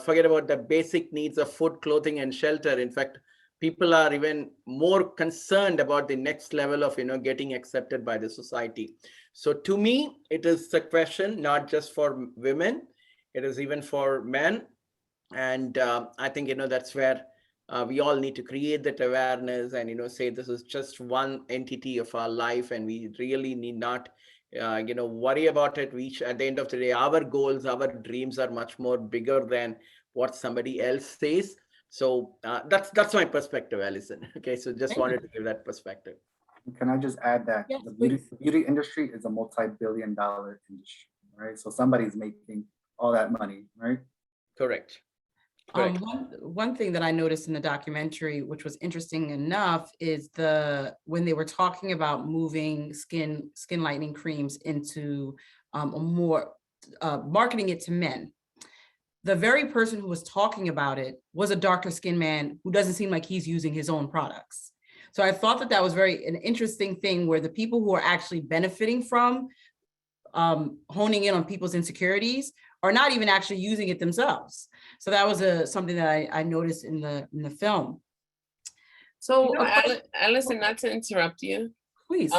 forget about the basic needs of food, clothing, and shelter. In fact, people are even more concerned about the next level of, you know, getting accepted by the society. So to me, it is a question not just for women, it is even for men. And I think, you know, that's where we all need to create that awareness, and, you know, say this is just one entity of our life, and we really need not worry about it. At the end of the day, our goals, our dreams are much more bigger than what somebody else says. So that's my perspective, Allison. Okay, so just wanted to give that perspective. Can I just add that yes, the beauty industry is a multi-billion-dollar industry, right? So somebody's making all that money, right? Correct. One thing that I noticed in the documentary, which was interesting enough, is when they were talking about moving skin lightening creams into a more marketing it to men. the very person who was talking about it was a darker skinned man who doesn't seem like he's using his own products. So I thought that that was an interesting thing where the people who are actually benefiting from honing in on people's insecurities are not even actually using it themselves. So that was something that I noticed in the film. So, Allison, not to interrupt you, please.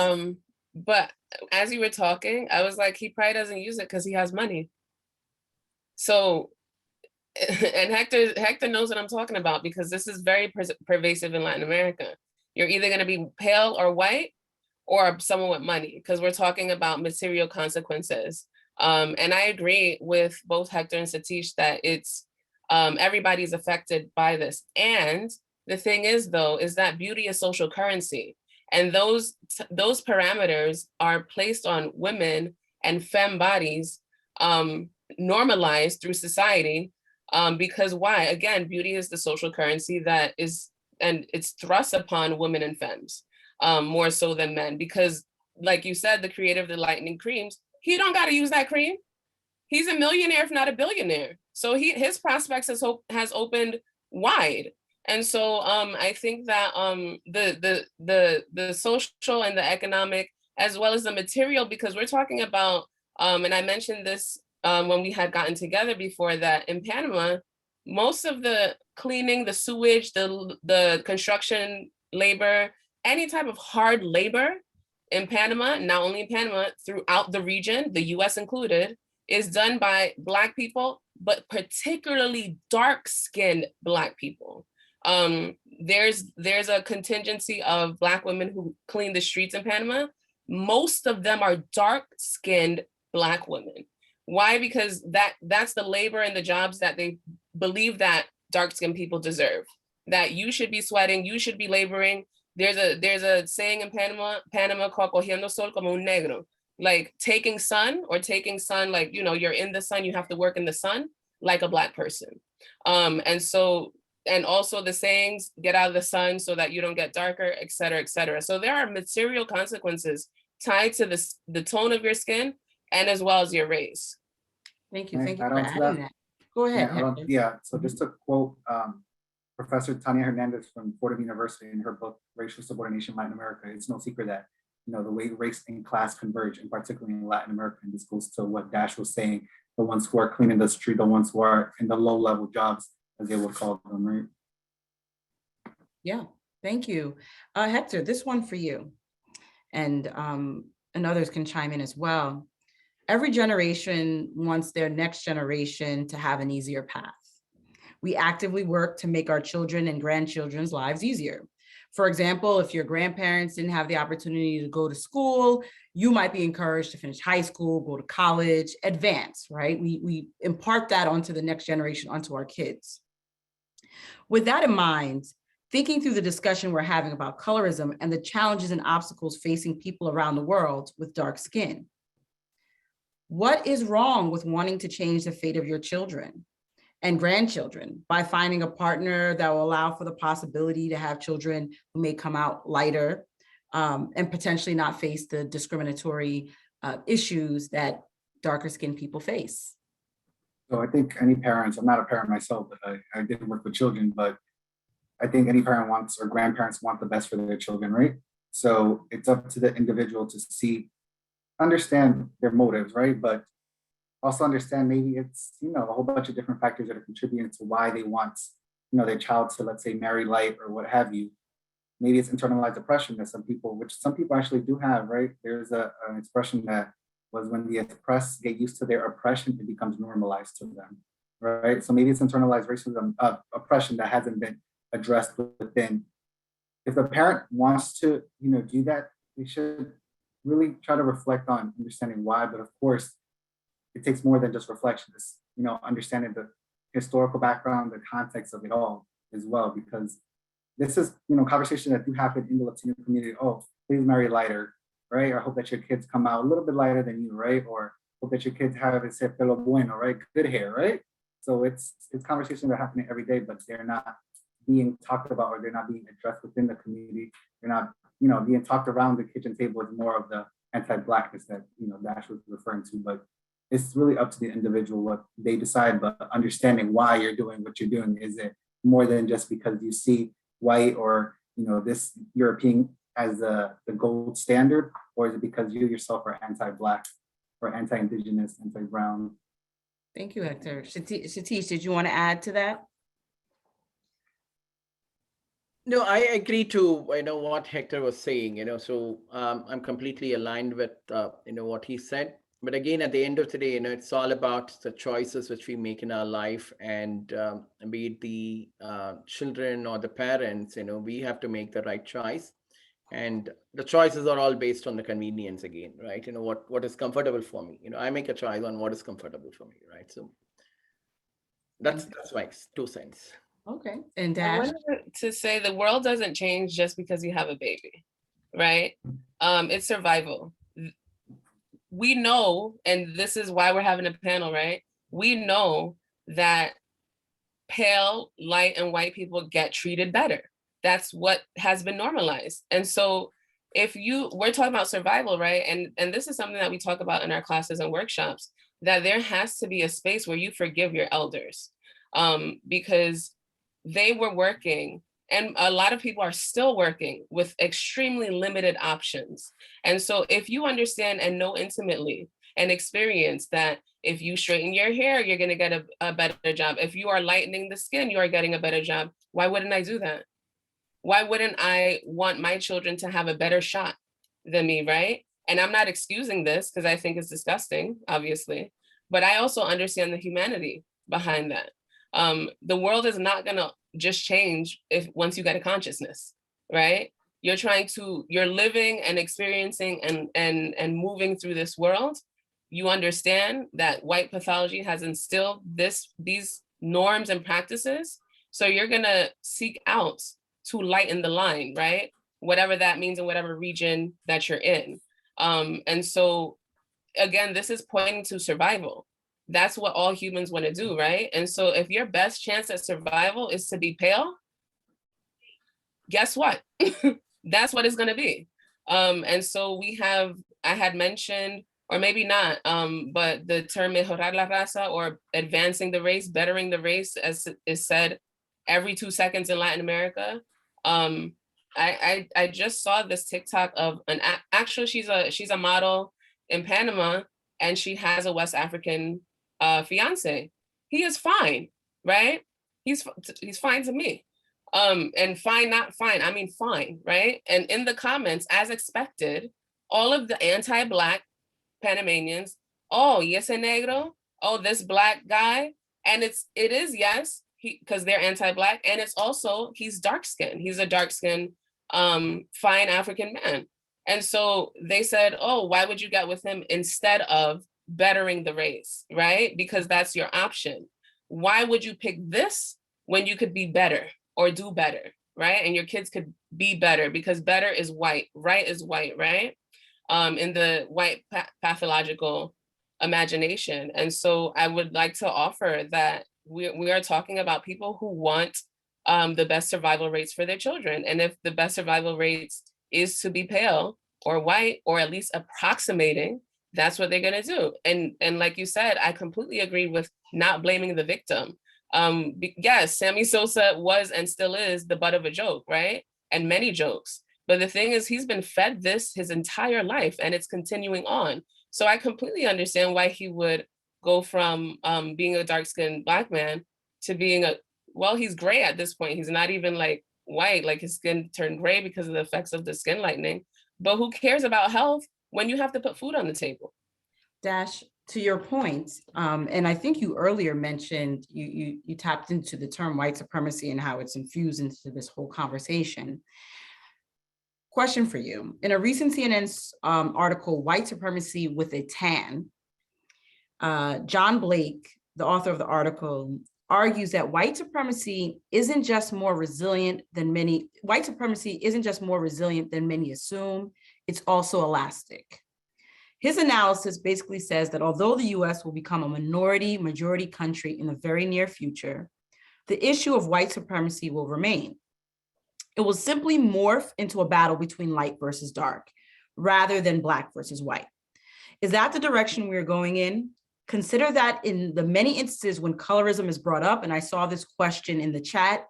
But as you were talking, I was like, he probably doesn't use it because he has money. So, and Hector knows what I'm talking about, because this is very pervasive in Latin America. You're either going to be pale or white or someone with money, because we're talking about material consequences. And I agree with both Hector and Satish that it's everybody's affected by this. And the thing is, though, is that beauty is social currency. And those parameters are placed on women and femme bodies, normalized through society. Because why? Again, beauty is the social currency that is, and it's thrust upon women and femmes more so than men. Because like you said, the creator of the lightening creams, he don't got to use that cream. He's a millionaire, if not a billionaire. So his prospects has opened wide. And so I think that the social and the economic, as well as the material, because we're talking about, and I mentioned this when we had gotten together before, that in Panama, most of the cleaning, the sewage, the construction labor, any type of hard labor in Panama, not only in Panama, throughout the region, the US included, is done by Black people, but particularly dark-skinned Black people. There's a contingency of Black women who clean the streets in Panama. Most of them are dark-skinned Black women. Why? Because that's the labor and the jobs that they believe that dark-skinned people deserve. That you should be sweating, you should be laboring. There's a saying in Panama called cogiendo sol como un negro, like taking sun, like, you know, you're in the sun, you have to work in the sun like a Black person. And also the sayings, get out of the sun so that you don't get darker, et cetera, et cetera. So there are material consequences tied to the tone of your skin and as well as your race. Thank you. Thank you for adding that. Go ahead. Yeah, so just to quote Professor Tania Hernandez from Fordham University in her book, Racial Subordination in Latin America, it's no secret that, you know, the way race and class converge, and particularly in Latin America, and this goes to what Dash was saying, the ones who are cleaning the street, the ones who are in the low-level jobs, as they would call them, right? Yeah, thank you. Hector, this one for you, and others can chime in as well. Every generation wants their next generation to have an easier path. We actively work to make our children and grandchildren's lives easier. For example, if your grandparents didn't have the opportunity to go to school, you might be encouraged to finish high school, go to college, advance, right? We impart that onto the next generation, onto our kids. With that in mind, thinking through the discussion we're having about colorism and the challenges and obstacles facing people around the world with dark skin, what is wrong with wanting to change the fate of your children and grandchildren by finding a partner that will allow for the possibility to have children who may come out lighter and potentially not face the discriminatory issues that darker skinned people face? So I think any parents, I'm not a parent myself, but I did work with children, but I think any parent wants, or grandparents want the best for their children, right? So it's up to the individual to understand their motives, right? But also understand maybe it's, you know, a whole bunch of different factors that are contributing to why they want, you know, their child to, let's say, marry light or what have you. Maybe it's internalized oppression that some people actually do have, right? There's an expression that was, when the oppressed get used to their oppression, it becomes normalized to them, right? So maybe it's internalized racism, oppression that hasn't been addressed within. If the parent wants to, you know, do that, they should really try to reflect on understanding why. But of course, it takes more than just reflection. It's, you know, understanding the historical background, the context of it all as well, because this is, you know, conversation that do happen in the Latino community. Oh, please marry lighter, right? Or hope that your kids come out a little bit lighter than you, right? Or hope that your kids have ese pelo bueno, right? Good hair, right? So it's conversations that are happening every day, but they're not being talked about, or they're not being addressed within the community. They're not, you know, being talked around the kitchen table. Is more of the anti-Blackness that, you know, Dash was referring to. But it's really up to the individual what they decide, but understanding why you're doing what you're doing. Is it more than just because you see white or this European as the gold standard, or is it because you yourself are anti-Black or anti-Indigenous, anti-Brown? Thank you, Hector. Satish, did you want to add to that? No, I agree to what Hector was saying. So I'm completely aligned with what he said. But again, at the end of the day, it's all about the choices which we make in our life, and be it the children or the parents. We have to make the right choice, and the choices are all based on the convenience again, right? What is comfortable for me. I make a choice on what is comfortable for me, right? So that's my 2 cents. Okay, and I Dash? wanted to say the world doesn't change just because you have a baby, right? It's survival. We know, and this is why we're having a panel, right? We know that pale, light, and white people get treated better. That's what has been normalized. And so we're talking about survival, right? And this is something that we talk about in our classes and workshops, that there has to be a space where you forgive your elders, because they were working, and a lot of people are still working with extremely limited options. And so if you understand and know intimately and experience that if you straighten your hair, you're going to get a better job. If you are lightening the skin, you are getting a better job. Why wouldn't I do that? Why wouldn't I want my children to have a better shot than me, right? And I'm not excusing this because I think it's disgusting, obviously, but I also understand the humanity behind that. The world is not gonna just change once you get a consciousness, right? You're living and experiencing and moving through this world. You understand that white pathology has instilled these norms and practices. So you're gonna seek out to lighten the line, right? Whatever that means in whatever region that you're in. And so again, this is pointing to survival. That's what all humans want to do, right? And so if your best chance at survival is to be pale, guess what? That's what it's going to be. And so I had mentioned, or maybe not, but the term mejorar la raza, or advancing the race, bettering the race, as is said every 2 seconds in Latin America. I just saw this TikTok of actually she's a model in Panama, and she has a West African fiance. He is fine, right? He's fine to me. And fine, not fine, I mean fine, right? And in the comments, as expected, all of the anti-Black Panamanians, oh, yes, a negro, oh, this Black guy. And it is, yes, because they're anti-Black, and it's also, he's dark-skinned. He's a dark-skinned, fine African man. And so they said, oh, why would you get with him instead of bettering the race, right? Because that's your option. Why would you pick this when you could be better or do better, right? And your kids could be better, because better is white, right is white, right? In the white pathological imagination. And so I would like to offer that we are talking about people who want the best survival rates for their children. And if the best survival rates is to be pale or white, or at least approximating, that's what they're gonna do. And like you said, I completely agree with not blaming the victim. Yes, Sammy Sosa was and still is the butt of a joke, right? And many jokes. But the thing is, he's been fed this his entire life, and it's continuing on. So I completely understand why he would go from being a dark-skinned Black man to being he's gray at this point. He's not even like white, like his skin turned gray because of the effects of the skin lightening. But who cares about health when you have to put food on the table? Dash, to your point, and I think you earlier mentioned, you tapped into the term white supremacy and how it's infused into this whole conversation. Question for you. In a recent CNN article, White Supremacy with a Tan, John Blake, the author of the article, argues that white supremacy isn't just more resilient than many assume, it's also elastic. His analysis basically says that although the US will become a majority country in the very near future, the issue of white supremacy will remain. It will simply morph into a battle between light versus dark, rather than Black versus white. Is that the direction we're going in? Consider that in the many instances when colorism is brought up, and I saw this question in the chat,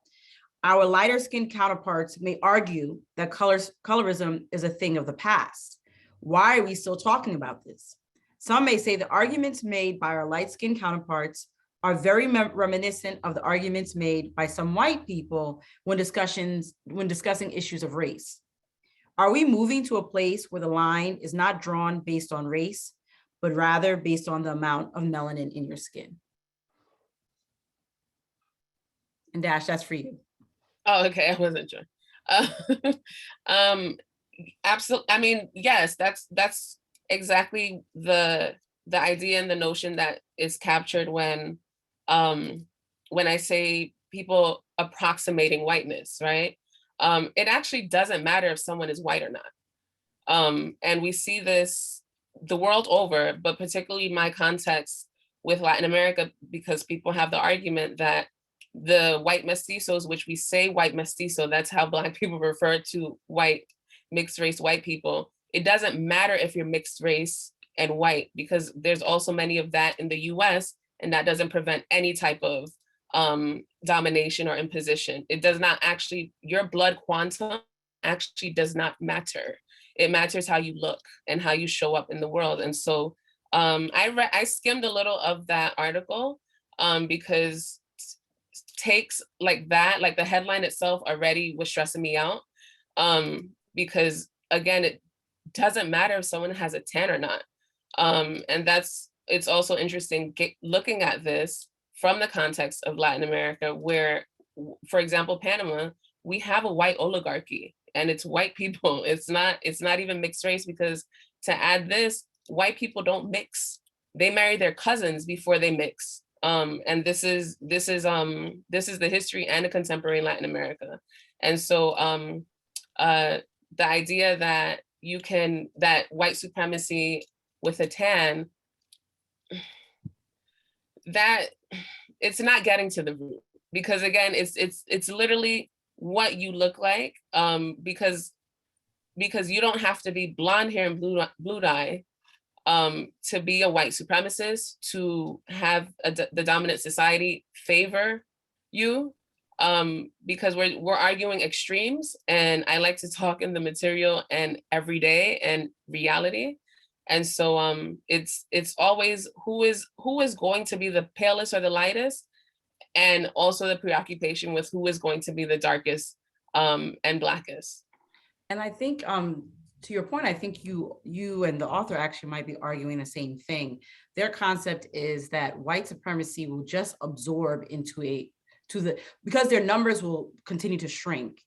our lighter skinned counterparts may argue that colorism is a thing of the past. Why are we still talking about this? Some may say the arguments made by our light skinned counterparts are very reminiscent of the arguments made by some white people when discussing issues of race. Are we moving to a place where the line is not drawn based on race, but rather based on the amount of melanin in your skin? And Dash, that's for you. Oh, okay, I wasn't sure. Absolutely. I mean, yes, that's exactly the idea and the notion that is captured when I say people approximating whiteness, right? It actually doesn't matter if someone is white or not. And we see this the world over, but particularly my context with Latin America, because people have the argument that the white mestizos, which we say white mestizo, that's how Black people refer to white, mixed race white people. It doesn't matter if you're mixed race and white, because there's also many of that in the US, and that doesn't prevent any type of domination or imposition. It does not actually, your blood quantum actually does not matter. It matters how you look and how you show up in the world. And so I skimmed a little of that article because takes like that, like the headline itself already was stressing me out, because again, it doesn't matter if someone has a tan or not. And it's also interesting looking at this from the context of Latin America, where, for example, Panama, we have a white oligarchy and it's white people. It's not even mixed race, because to add this, white people don't mix. They marry their cousins before they mix. And this is the history and the contemporary Latin America. And so the idea that that white supremacy with a tan, that it's not getting to the root, because again, it's literally what you look like, because you don't have to be blonde hair and blue dye to be a white supremacist, to have the dominant society favor you, because we're arguing extremes, and I like to talk in the material and everyday and reality. And so it's always who is going to be the palest or the lightest, and also the preoccupation with who is going to be the darkest and blackest. And I think to your point, I think you and the author actually might be arguing the same thing. Their concept is that white supremacy will just absorb because their numbers will continue to shrink.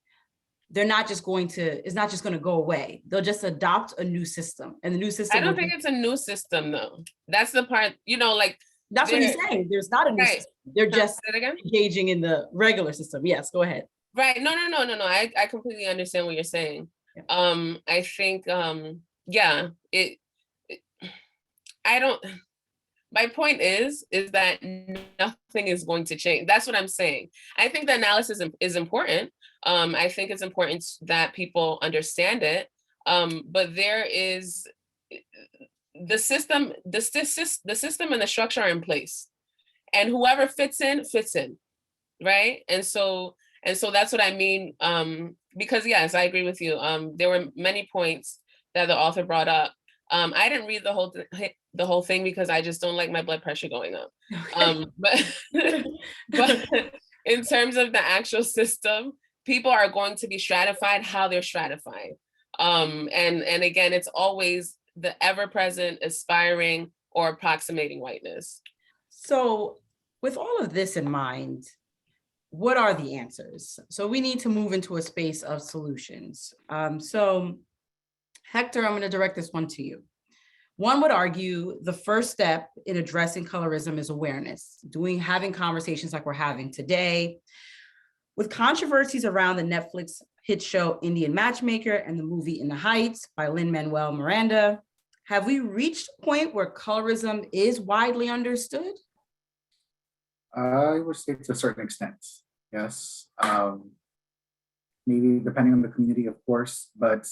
It's not just going to go away. They'll just adopt a new system, and the new system. I don't think it's a new system though. That's the part, like. That's what he's saying. There's not a new system. They're just engaging in the regular system. Yes, go ahead. Right. No. I completely understand what you're saying. Yeah. I think, my point is that nothing is going to change. That's what I'm saying. I think the analysis is important. I think it's important that people understand it. But there is the system and the structure are in place, and whoever fits in, right? And so that's what I mean. Because yes, I agree with you. There were many points that the author brought up. I didn't read the whole thing because I just don't like my blood pressure going up. But in terms of the actual system, people are going to be stratified how they're stratified. And again, it's always the ever-present aspiring or approximating whiteness. So with all of this in mind, what are the answers? So we need to move into a space of solutions. So Hector, I'm going to direct this one to you. One would argue the first step in addressing colorism is awareness, having conversations like we're having today. With controversies around the Netflix hit show Indian Matchmaker and the movie In the Heights by Lin-Manuel Miranda, have we reached a point where colorism is widely understood? I would say to a certain extent, yes. Maybe depending on the community, of course, but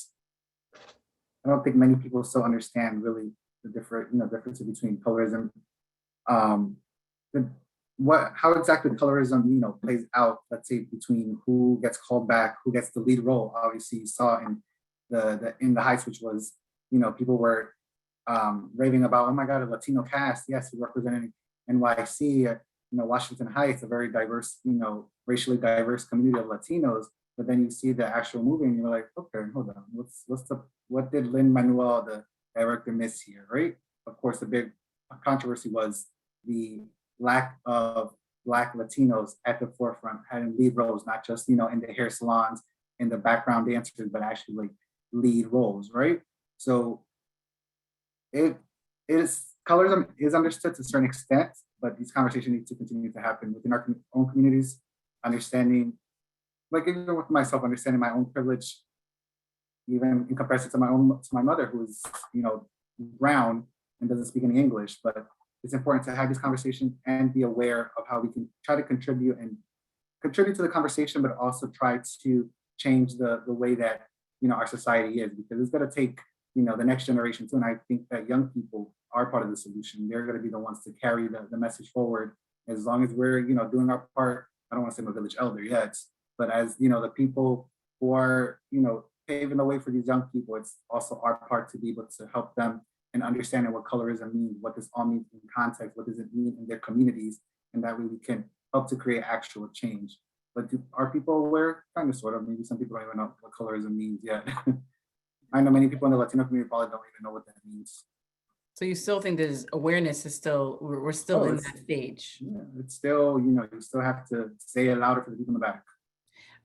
I don't think many people still understand really the difference between colorism the, how exactly colorism, plays out, let's say, between who gets called back, who gets the lead role. Obviously, you saw in the Heights, which was, people were raving about, oh my God, a Latino cast, yes, representing NYC, Washington Heights, a very diverse, racially diverse community of Latinos. But then you see the actual movie and you're like, okay, hold on, what did Lin-Manuel, the director, miss here, right? Of course, the big controversy was the lack of Black Latinos at the forefront, having lead roles, not just, in the hair salons, in the background dancers, but actually like lead roles, right? So colorism is understood to a certain extent, but these conversations need to continue to happen within our own communities, understanding, like even with myself, understanding my own privilege, even in comparison to my mother, who is, brown and doesn't speak any English. But it's important to have these conversations and be aware of how we can try to contribute to the conversation, but also try to change the way that, our society is, because it's going to take, the next generation too. And I think that young people are part of the solution. They're going to be the ones to carry the message forward. As long as we're, doing our part, I don't want to say I'm a village elder yet, but as, the people who are, paving the way for these young people, it's also our part to be able to help them in understanding what colorism means, what this all means in context, what does it mean in their communities, and that way we can help to create actual change. But are people aware? Kind of, sort of. Maybe some people don't even know what colorism means yet. I know many people in the Latino community probably don't even know what that means. So you still think there's awareness is still, we're still in that stage? Yeah, it's still, you still have to say it louder for the people in the back.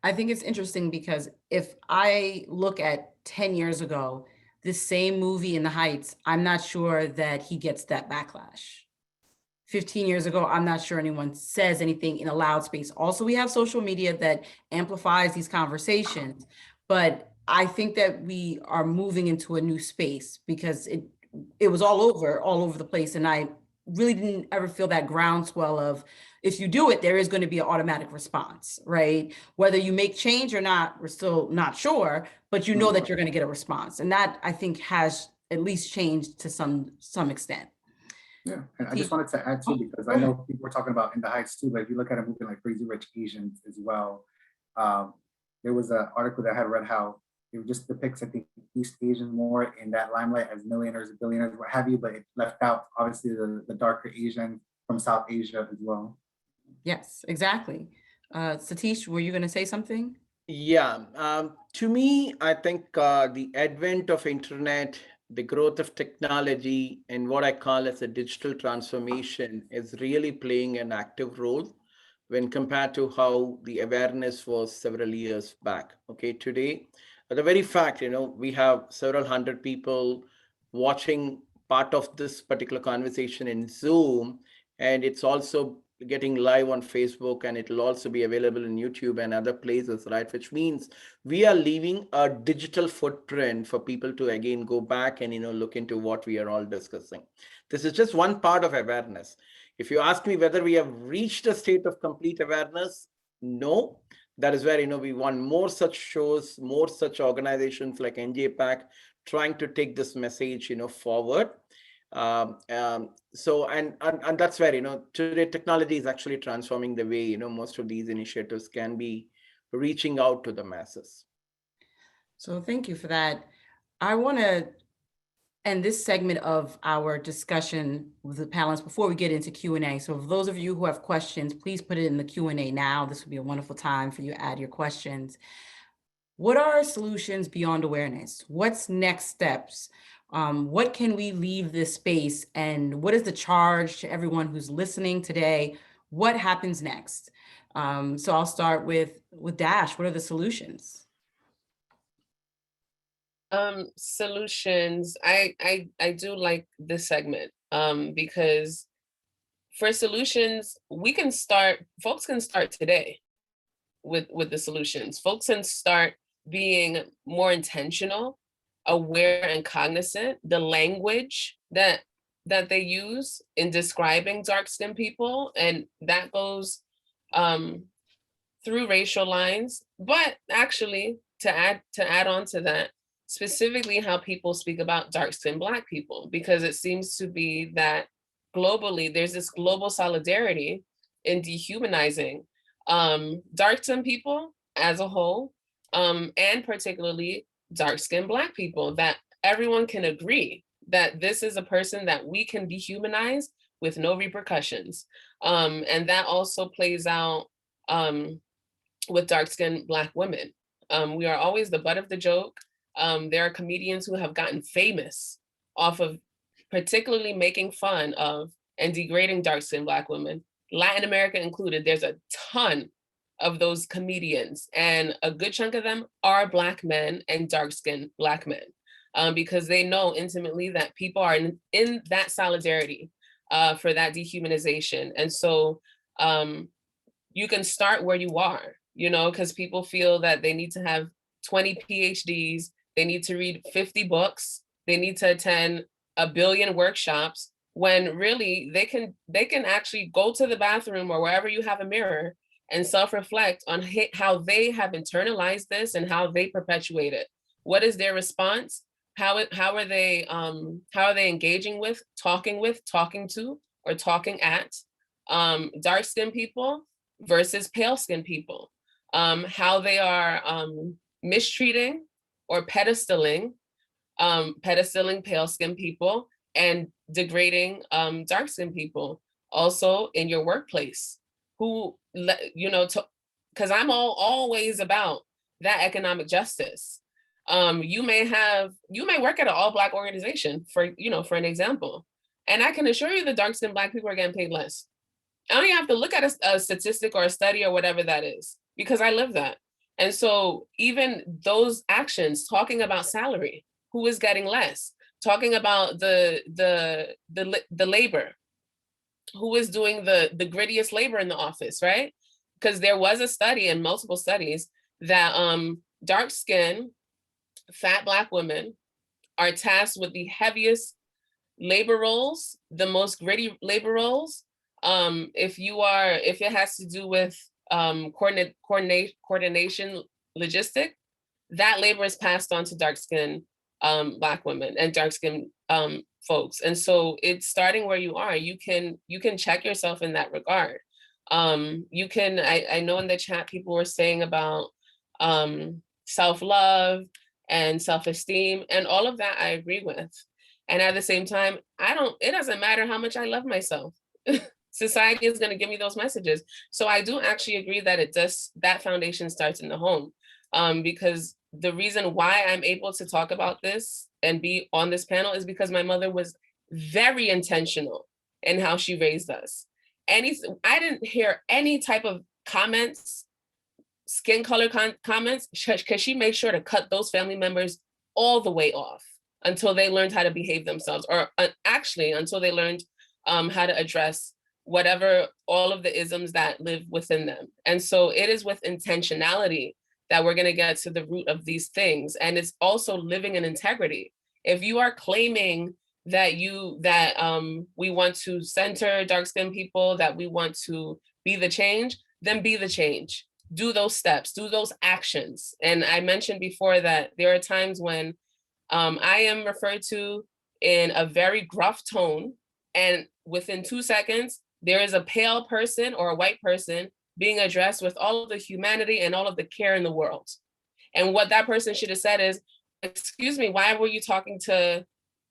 I think it's interesting because if I look at 10 years ago, this same movie in the Heights, I'm not sure that he gets that backlash. 15 years ago, I'm not sure anyone says anything in a loud space. Also, we have social media that amplifies these conversations, but I think that we are moving into a new space because it was all over the place. And I really didn't ever feel that groundswell of, if you do it, there is going to be an automatic response, right? Whether you make change or not, we're still not sure, but you know that you're going to get a response. And that, I think, has at least changed to some extent. Yeah, and I just wanted to add too, because I know people were talking about In the Heights too, but if you look at a movie like Crazy Rich Asians as well, there was an article that I had read how it just depicts, I think, East Asians more in that limelight as millionaires, billionaires, what have you, but it left out obviously the darker Asian from South Asia as well. Yes, exactly. Satish, were you going to say something? Yeah, to me, I think the advent of internet, the growth of technology, and what I call as a digital transformation is really playing an active role when compared to how the awareness was several years back. Okay, today, the very fact, we have several hundred people watching part of this particular conversation in Zoom, and it's also getting live on Facebook, and it'll also be available in YouTube and other places, right? Which means we are leaving a digital footprint for people to again go back and look into what we are all discussing. This is just one part of awareness. If you ask me whether we have reached a state of complete awareness, no. That is where we want more such shows, more such organizations like NJPAC trying to take this message forward. So and that's where today technology is actually transforming the way most of these initiatives can be reaching out to the masses. So thank you for that. I want to end this segment of our discussion with the panelists before we get into Q&A. So for those of you who have questions, please put it in the Q&A now. This would be a wonderful time for you to add your questions. What are solutions beyond awareness? What's next steps? What can we leave this space, and what is the charge to everyone who's listening today? What happens next? So I'll start with Dash. What are the solutions? Solutions. I do like this segment because for solutions, folks can start today with the solutions. Folks can start being more intentional, aware, and cognizant. The language that they use in describing dark-skinned people, and that goes through racial lines, but actually to add on to that, specifically how people speak about dark-skinned Black people, because it seems to be that globally, there's this global solidarity in dehumanizing dark-skinned people as a whole, and particularly dark-skinned Black people, that everyone can agree that this is a person that we can dehumanize with no repercussions. And that also plays out with dark-skinned Black women. We are always the butt of the joke. There are comedians who have gotten famous off of particularly making fun of and degrading dark-skinned Black women, Latin America included. There's a ton of those comedians, and a good chunk of them are Black men and dark-skinned Black men, because they know intimately that people are in that solidarity for that dehumanization. And so you can start where you are, you know, because people feel that they need to have 20 PhDs, they need to read 50 books, they need to attend 1 billion workshops, when really they can actually go to the bathroom or wherever you have a mirror and self-reflect on how they have internalized this and how they perpetuate it. What is their response? How are they engaging with, talking to, or talking at dark-skinned people versus pale-skinned people? How they are mistreating or pedestaling pale-skinned people and degrading dark-skinned people. Also in your workplace, who, you know, because I'm always about that economic justice. You may work at an all-Black organization, for an example, and I can assure you the dark-skinned Black people are getting paid less. I don't even have to look at a statistic or a study or whatever that is, because I live that. And so even those actions, talking about salary, who is getting less, talking about the labor, who is doing the grittiest labor in the office, right? Because there was a study, and multiple studies, that dark-skinned, fat Black women are tasked with the heaviest labor roles, the most gritty labor roles. If it has to do with coordination, logistic, that labor is passed on to dark-skinned Black women and dark-skinned folks. And so it's starting where you are. You can check yourself in that regard. I know in the chat people were saying about self-love and self-esteem, and all of that I agree with. And at the same time, it doesn't matter how much I love myself. Society is going to give me those messages. So I do actually agree that that foundation starts in the home. Because the reason why I'm able to talk about this and be on this panel is because my mother was very intentional in how she raised us. I didn't hear any type of comments, skin color comments, because she made sure to cut those family members all the way off until they learned how to behave themselves, or actually until they learned how to address all of the isms that live within them. And so it is with intentionality that we're going to get to the root of these things. And it's also living in integrity. If you are claiming that we want to center dark-skinned people, that we want to be the change, then be the change. Do those steps, do those actions. And I mentioned before that there are times when I am referred to in a very gruff tone, and within 2 seconds, there is a pale person or a white person being addressed with all of the humanity and all of the care in the world. And what that person should have said is, excuse me, why were you talking to,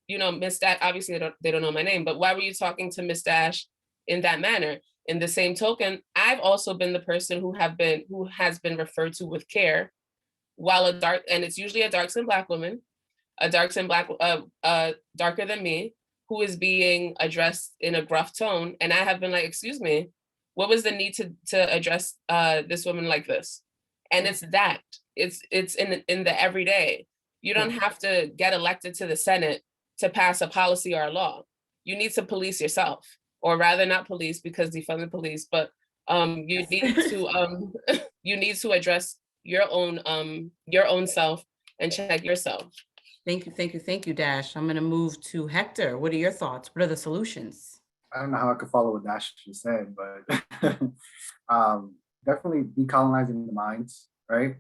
Miss Dash? Obviously they don't know my name, but why were you talking to Miss Dash in that manner? In the same token, I've also been the person who has been referred to with care, while and it's usually a dark-skinned Black woman, a dark-skinned Black, darker than me, who is being addressed in a gruff tone. And I have been like, excuse me, what was the need to address this woman like this? And it's in the everyday. You don't have to get elected to the Senate to pass a policy or a law. You need to police yourself, or rather not police, because defund the police, but you need to address your own self and check yourself. Thank you, Dash. I'm going to move to Hector. What are your thoughts? What are the solutions? I don't know how I could follow what Dash just said, but definitely decolonizing the minds, right?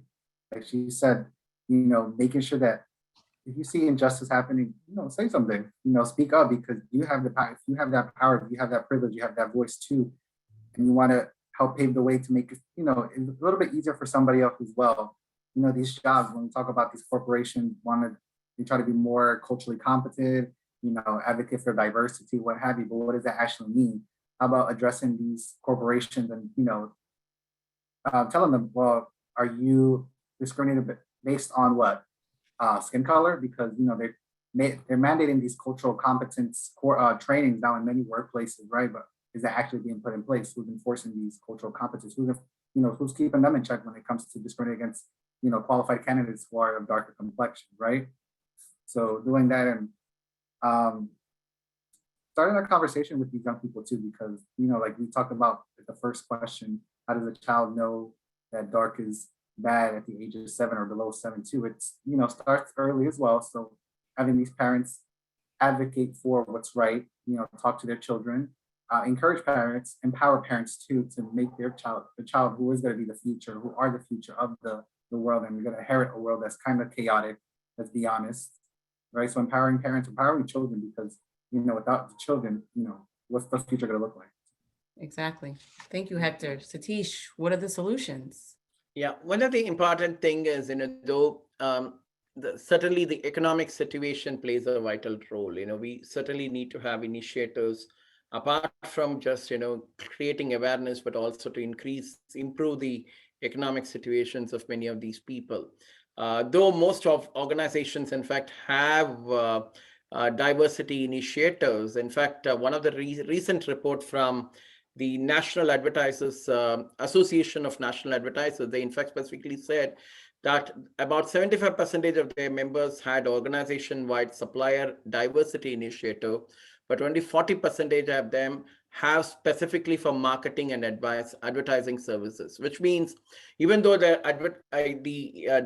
Like she said, making sure that if you see injustice happening, say something, speak up, because you have the power. If you have that power, if you have that privilege, you have that voice too, and you want to help pave the way to make it, a little bit easier for somebody else as well. These jobs, when we talk about these corporations, they try to be more culturally competent, advocate for diversity, what have you, but what does that actually mean? How about addressing these corporations and, telling them, well, are you discriminated based on what? Skin color? Because, they're mandating these cultural competence trainings now in many workplaces, right? But is that actually being put in place? Who's enforcing these cultural competences? Who's keeping them in check when it comes to discriminating against, qualified candidates who are of darker complexion, right? So doing that and starting a conversation with these young people too, because, like we talked about the first question, how does a child know that dark is bad at the age of 7 or below 7 too? It's, starts early as well. So having these parents advocate for what's right, talk to their children, encourage parents, empower parents too, to make their child, the child who is going to be the future, who are the future of the world, and we're going to inherit a world that's kind of chaotic, let's be honest, right? So empowering parents, empowering children, because, without the children, what's the future going to look like? Exactly. Thank you, Hector. Satish, what are the solutions? Yeah, one of the important thing is, though, certainly the economic situation plays a vital role. We certainly need to have initiatives apart from just, creating awareness, but also to improve the economic situations of many of these people. Though most of organizations, in fact, have diversity initiatives. In fact, one of the recent report from the National Advertisers Association of National Advertisers, they in fact specifically said that about 75% of their members had organization-wide supplier diversity initiative, but only 40% of them have specifically for marketing and advertising services, which means even though the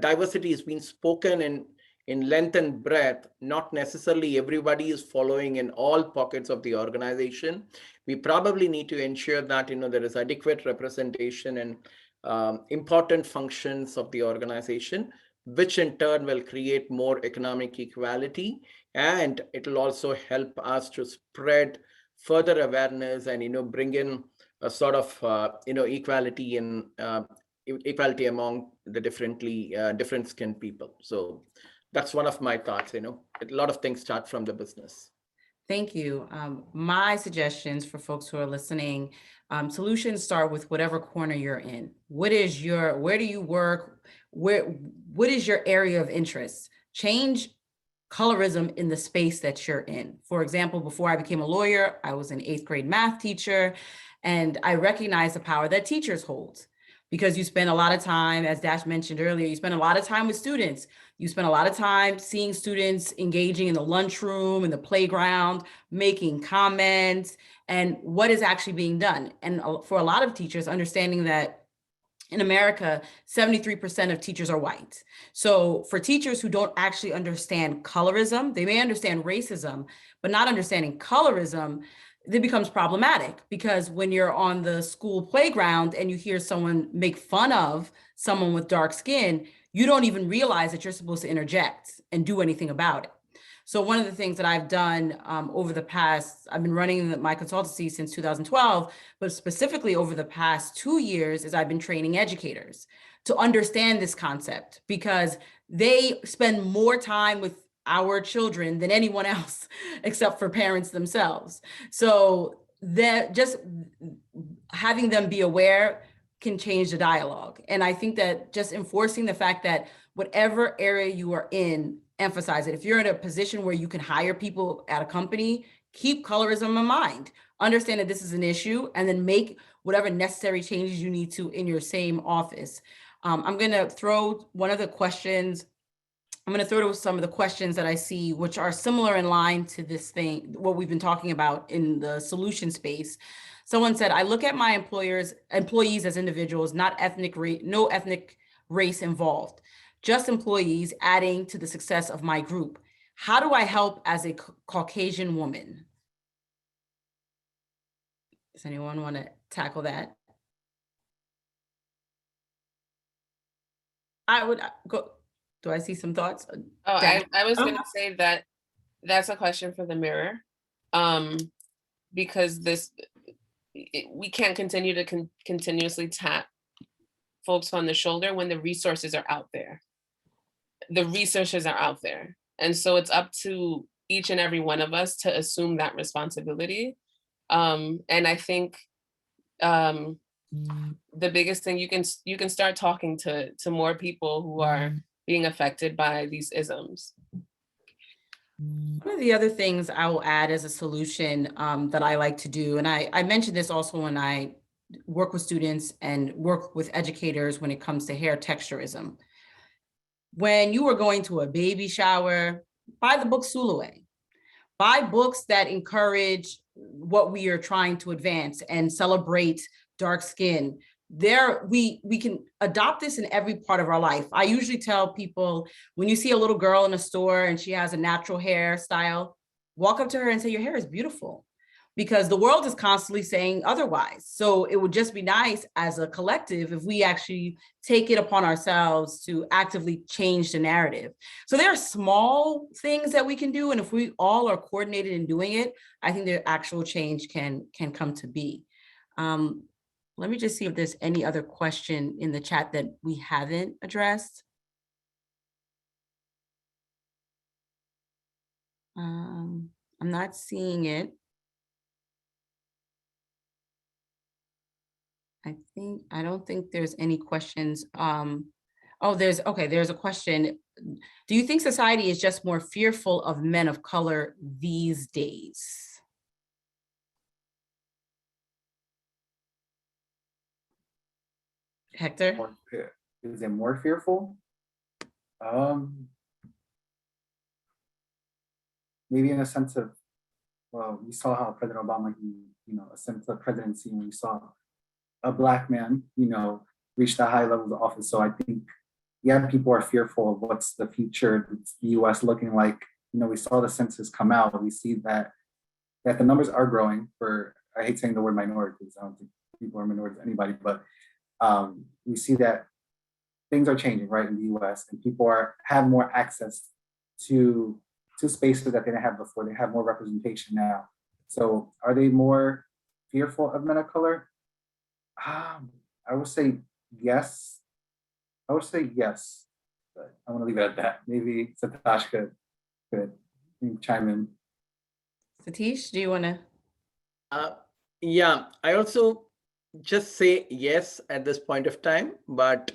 diversity is being spoken in length and breadth, not necessarily everybody is following in all pockets of the organization. We probably need to ensure that there is adequate representation in important functions of the organization, which in turn will create more economic equality, and it will also help us to spread further awareness and bring in a sort of equality and equality among the different skinned people. So that's one of my thoughts. A lot of things start from the business. Thank you. My suggestions for folks who are listening, solutions start with whatever corner you're in. Where do you work? What is your area of interest? Change colorism in the space that you're in. For example, before I became a lawyer, I was an 8th grade math teacher, and I recognize the power that teachers hold, because you spend a lot of time, as Dash mentioned earlier, you spend a lot of time with students. You spend a lot of time seeing students engaging in the lunchroom, in the playground, making comments, and what is actually being done. And for a lot of teachers, understanding that in America, 73% of teachers are white. So for teachers who don't actually understand colorism, they may understand racism, but not understanding colorism, it becomes problematic, because when you're on the school playground and you hear someone make fun of someone with dark skin, you don't even realize that you're supposed to interject and do anything about it. So one of the things that I've done I've been running my consultancy since 2012, but specifically over the past 2 years is I've been training educators to understand this concept, because they spend more time with our children than anyone else, except for parents themselves. So that just having them be aware can change the dialogue. And I think that just enforcing the fact that whatever area you are in, emphasize it. If you're in a position where you can hire people at a company, keep colorism in mind. Understand that this is an issue, and then make whatever necessary changes you need to in your same office. I'm going to throw one of the questions. I'm going to throw to some of the questions that I see, which are similar in line to this thing, what we've been talking about in the solution space. Someone said, I look at my employees as individuals, no ethnic race involved, just employees adding to the success of my group. How do I help as a Caucasian woman? Does anyone want to tackle that? I would go. Do I see some thoughts? Oh, Dan? I was gonna say that that's a question for the mirror. Because we can't continue to continuously tap folks on the shoulder when the resources are out there. The resources are out there. And so it's up to each and every one of us to assume that responsibility. And I think the biggest thing, you can start talking to more people who are being affected by these isms. One of the other things I will add as a solution that I like to do, and I mentioned this also when I work with students and work with educators when it comes to hair texturism. When you are going to a baby shower, buy the book Sulaway. Buy books that encourage what we are trying to advance and celebrate dark skin. We can adopt this in every part of our life. I usually tell people, when you see a little girl in a store and she has a natural hairstyle, walk up to her and say, your hair is beautiful, because the world is constantly saying otherwise. So it would just be nice as a collective if we actually take it upon ourselves to actively change the narrative. So there are small things that we can do. And if we all are coordinated in doing it, I think the actual change can come to be. Let me just see if there's any other question in the chat that we haven't addressed. I'm not seeing it. I don't think there's any questions. Oh, there's a question. Do you think society is just more fearful of men of color these days? Hector? Is it more fearful? Maybe in a sense of, well, we saw how President Obama, a sense of presidency, and we saw a Black man, reach the high levels of office. So I think, yeah, people are fearful of what's the future, the US looking like. We saw the census come out. We see that the numbers are growing for, I hate saying the word minority because I don't think people are minorities to anybody, but we see that things are changing, right, in the US, and people have more access to spaces that they didn't have before. They have more representation now. So are they more fearful of men of color? I would say yes. But I want to leave it at that. Maybe Satish could chime in. Satish, do you want to? Yeah, I also just say yes at this point of time, but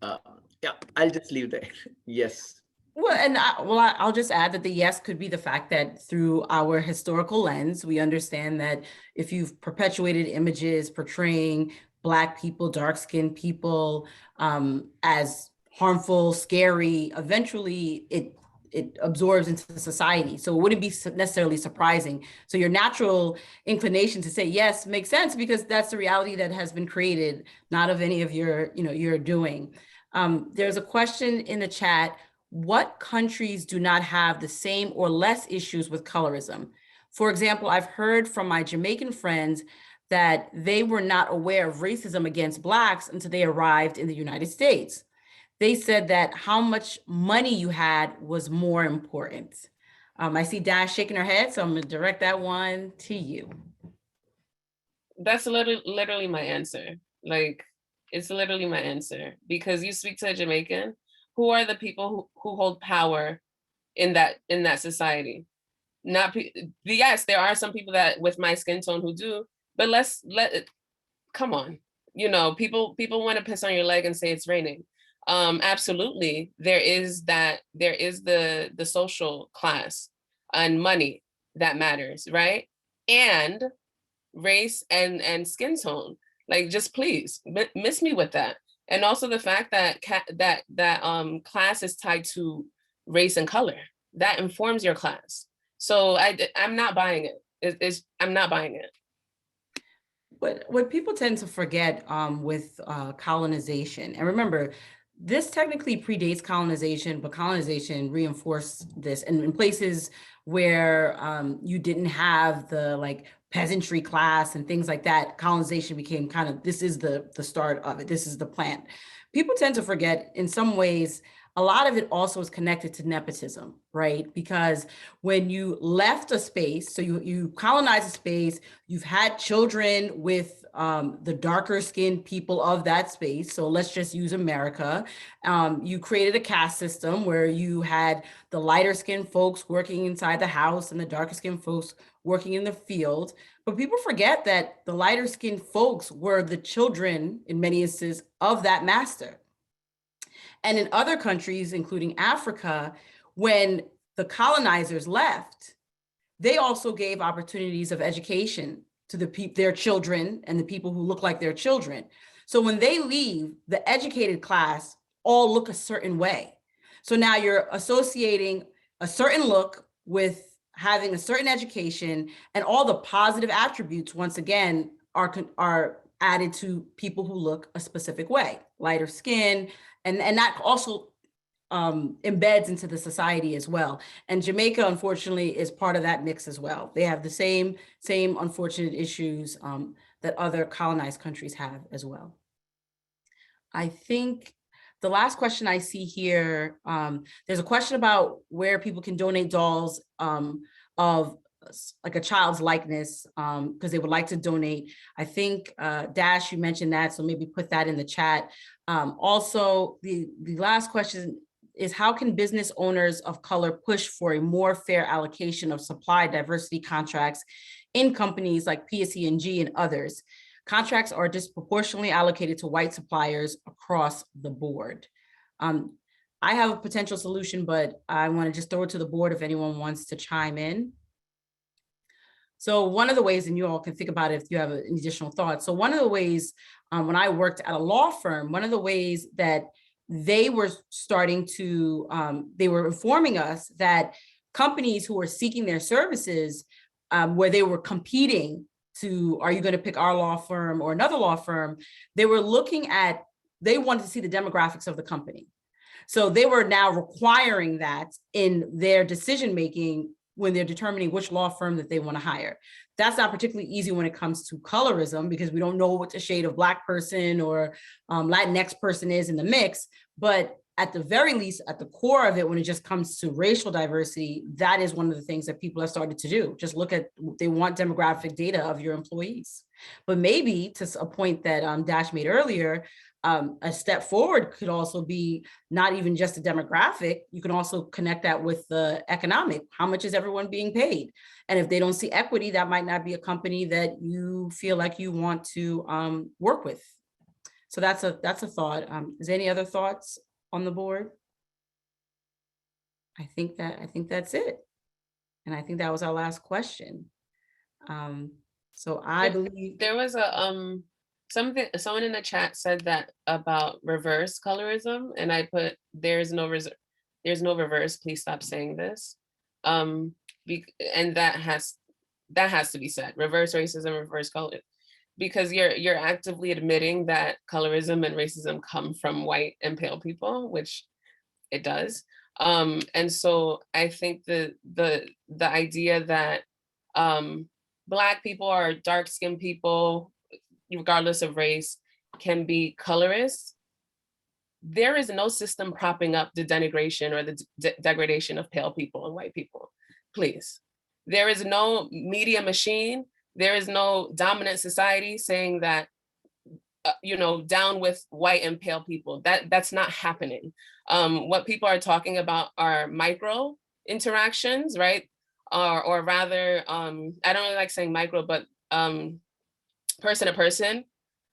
yeah, I'll just leave there. Yes. Well, and I'll just add that the yes could be the fact that through our historical lens, we understand that if you've perpetuated images portraying Black people, dark-skinned people as harmful, scary, eventually it absorbs into society. So it wouldn't be necessarily surprising. So your natural inclination to say yes makes sense because that's the reality that has been created, not of any of your doing. There's a question in the chat. What countries do not have the same or less issues with colorism? For example, I've heard from my Jamaican friends that they were not aware of racism against Blacks until they arrived in the United States. They said that how much money you had was more important. I see Dash shaking her head, so I'm gonna direct that one to you. That's literally my answer. Like, it's literally my answer, because you speak to a Jamaican, who are the people who hold power in that society? Yes, there are some people that with my skin tone who do, but come on. People want to piss on your leg and say it's raining. Absolutely, there is the social class and money that matters, right? And race and skin tone. Like, just please miss me with that. And also the fact that class is tied to race and color, that informs your class. So I'm not buying it. I'm not buying it. But what people tend to forget with colonization, and remember, this technically predates colonization, but colonization reinforced this. And in places where you didn't have the peasantry class and things like that, colonization became this is the start of it. This is the plant. People tend to forget in some ways, a lot of it also is connected to nepotism, right? Because when you left a space, so you colonize a space, you've had children with the darker skinned people of that space. So let's just use America. You created a caste system where you had the lighter skinned folks working inside the house and the darker skinned folks working in the field. But people forget that the lighter skinned folks were the children, in many instances, of that master. And in other countries, including Africa, when the colonizers left, they also gave opportunities of education to their children and the people who look like their children. So when they leave, the educated class all look a certain way. So now you're associating a certain look with having a certain education, and all the positive attributes, once again, are added to people who look a specific way, lighter skin, and that also embeds into the society as well. And Jamaica, unfortunately, is part of that mix as well. They have the same unfortunate issues that other colonized countries have as well. I think the last question I see here, there's a question about where people can donate dolls of like a child's likeness, because they would like to donate. I think Dash, you mentioned that, so maybe put that in the chat. Also, the last question is, how can business owners of color push for a more fair allocation of supply diversity contracts in companies like PSEG and others? Contracts are disproportionately allocated to white suppliers across the board. I have a potential solution, but I want to just throw it to the board if anyone wants to chime in. So one of the ways, and you all can think about it if you have any additional thoughts. So one of the ways, when I worked at a law firm, one of the ways that they were starting to, they were informing us that companies who were seeking their services, where they were competing to, are you going to pick our law firm or another law firm? They were looking at, they wanted to see the demographics of the company. So they were now requiring that in their decision-making when they're determining which law firm that they want to hire. That's not particularly easy when it comes to colorism, because we don't know what the shade of Black person or Latinx person is in the mix. But at the very least, at the core of it, when it just comes to racial diversity, that is one of the things that people have started to do. Just look at, they want demographic data of your employees. But maybe, to a point that Dash made earlier, a step forward could also be not even just a demographic. You can also connect that with the economic. How much is everyone being paid? And if they don't see equity, that might not be a company that you feel like you want to work with. So that's a thought. Is there any other thoughts on the board? I think that's it. And I think that was our last question. So I believe there was a someone in the chat said that about reverse colorism, and I put, there's no reverse, please stop saying this. And that has to be said, reverse racism, reverse color, because you're actively admitting that colorism and racism come from white and pale people, which it does. And so I think the idea that Black people or dark-skinned people, regardless of race, can be colorists, there is no system propping up the denigration or the degradation of pale people and white people, please. There is no media machine, there is no dominant society saying that, down with white and pale people. That's not happening. What people are talking about are micro interactions, right? Or rather, I don't really like saying micro, but person-to-person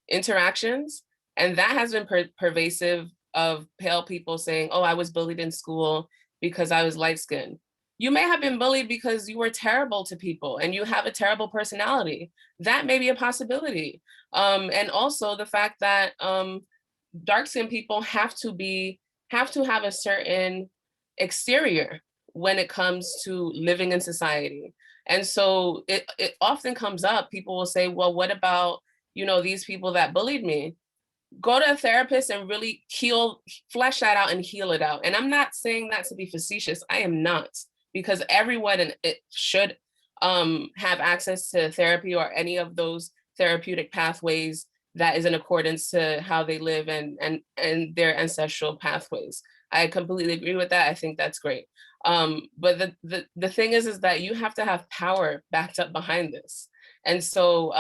interactions. And that has been pervasive of pale people saying, oh, I was bullied in school because I was light-skinned. You may have been bullied because you were terrible to people and you have a terrible personality. That may be a possibility. And also the fact that dark-skinned people have to have a certain exterior when it comes to living in society. And so it often comes up, people will say, well, what about, these people that bullied me? Go to a therapist and really flesh that out and heal it out. And I'm not saying that to be facetious, I am not, because everyone should have access to therapy or any of those therapeutic pathways that is in accordance to how they live and their ancestral pathways. I completely agree with that. I think that's great. But the thing is that you have to have power backed up behind this. And so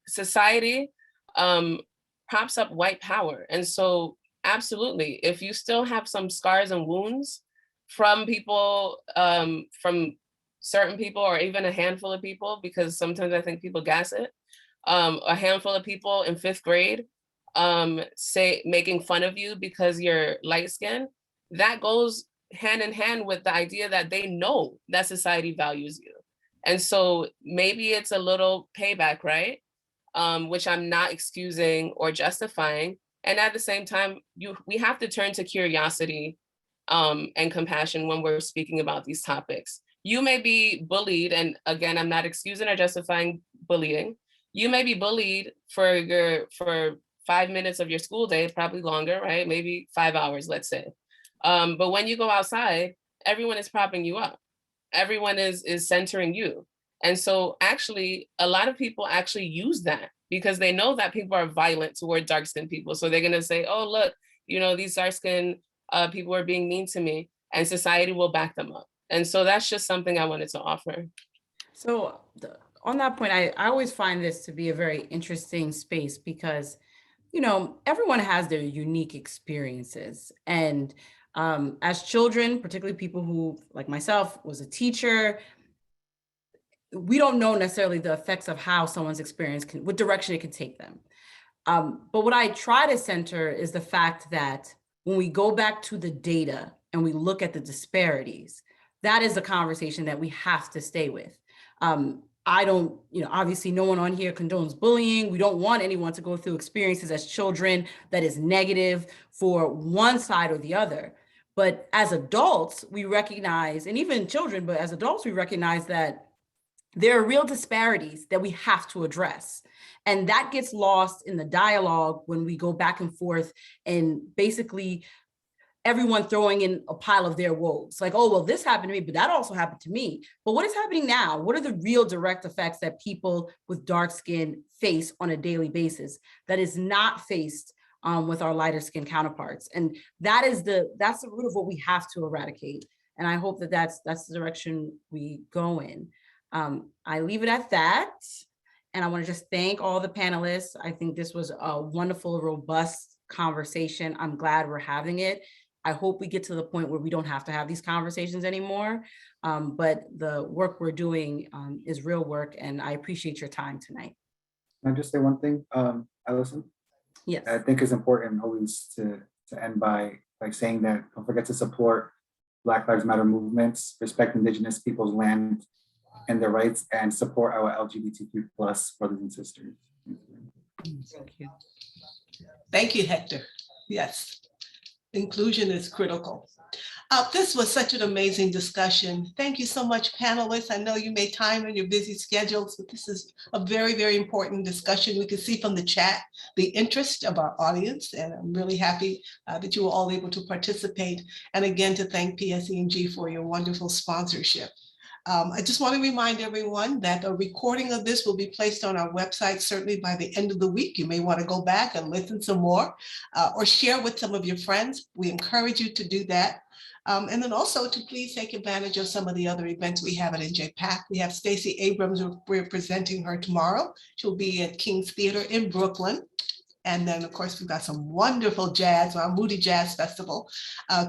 society props up white power. And so absolutely, if you still have some scars and wounds from people, from certain people, or even a handful of people, because sometimes I think people gas it, a handful of people in 5th grade making fun of you because you're light skinned, that goes hand in hand with the idea that they know that society values you. And so maybe it's a little payback, right? Which I'm not excusing or justifying. And at the same time, we have to turn to curiosity and compassion when we're speaking about these topics. You may be bullied, and again, I'm not excusing or justifying bullying. You may be bullied for 5 minutes of your school day, probably longer, right? Maybe 5 hours, let's say. But when you go outside, everyone is propping you up. Everyone is centering you. And so actually, a lot of people actually use that because they know that people are violent toward dark-skinned people. So they're gonna say, oh, look, these dark-skinned people are being mean to me, and society will back them up. And so that's just something I wanted to offer. So on that point, I always find this to be a very interesting space because, everyone has their unique experiences. And as children, particularly people who, like myself, was a teacher, we don't know necessarily the effects of how someone's experience what direction it can take them. But what I try to center is the fact that when we go back to the data and we look at the disparities, that is a conversation that we have to stay with. I don't, obviously no one on here condones bullying. We don't want anyone to go through experiences as children that is negative for one side or the other. But as adults, we recognize, and even children, but as adults, we recognize that there are real disparities that we have to address. And that gets lost in the dialogue when we go back and forth and basically everyone throwing in a pile of their woes. Like, oh, well, this happened to me, but that also happened to me. But what is happening now? What are the real direct effects that people with dark skin face on a daily basis that is not faced with our lighter skin counterparts? And that's the root of what we have to eradicate. And I hope that that's the direction we go in. I leave it at that. And I want to just thank all the panelists. I think this was a wonderful, robust conversation. I'm glad we're having it. I hope we get to the point where we don't have to have these conversations anymore. But the work we're doing is real work, and I appreciate your time tonight. Can I just say one thing, Allison? Yes. I think it's important always to end by saying that don't forget to support Black Lives Matter movements, respect Indigenous people's land and their rights, and support our LGBTQ+ brothers and sisters. Thank you. Thank you, Hector. Yes, inclusion is critical. This was such an amazing discussion. Thank you so much, panelists. I know you made time in your busy schedules, but this is a very, very important discussion. We can see from the chat the interest of our audience, and I'm really happy that you were all able to participate. And again, to thank PSEG for your wonderful sponsorship. I just want to remind everyone that a recording of this will be placed on our website certainly by the end of the week. You may want to go back and listen some more or share with some of your friends. We encourage you to do that. And then also to please take advantage of some of the other events we have at NJPAC. We have Stacey Abrams, we're presenting her tomorrow. She'll be at King's Theater in Brooklyn. And then, of course, we've got some wonderful jazz, our Moody Jazz Festival.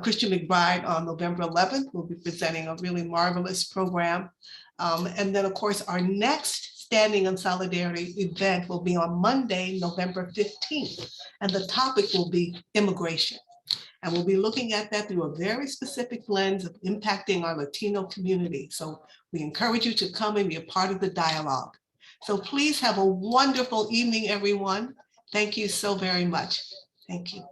Christian McBride on November 11th will be presenting a really marvelous program. And then, of course, our next Standing in Solidarity event will be on Monday, November 15th. And the topic will be immigration. And we'll be looking at that through a very specific lens of impacting our Latino community. So we encourage you to come and be a part of the dialogue. So please have a wonderful evening, everyone. Thank you so very much. Thank you.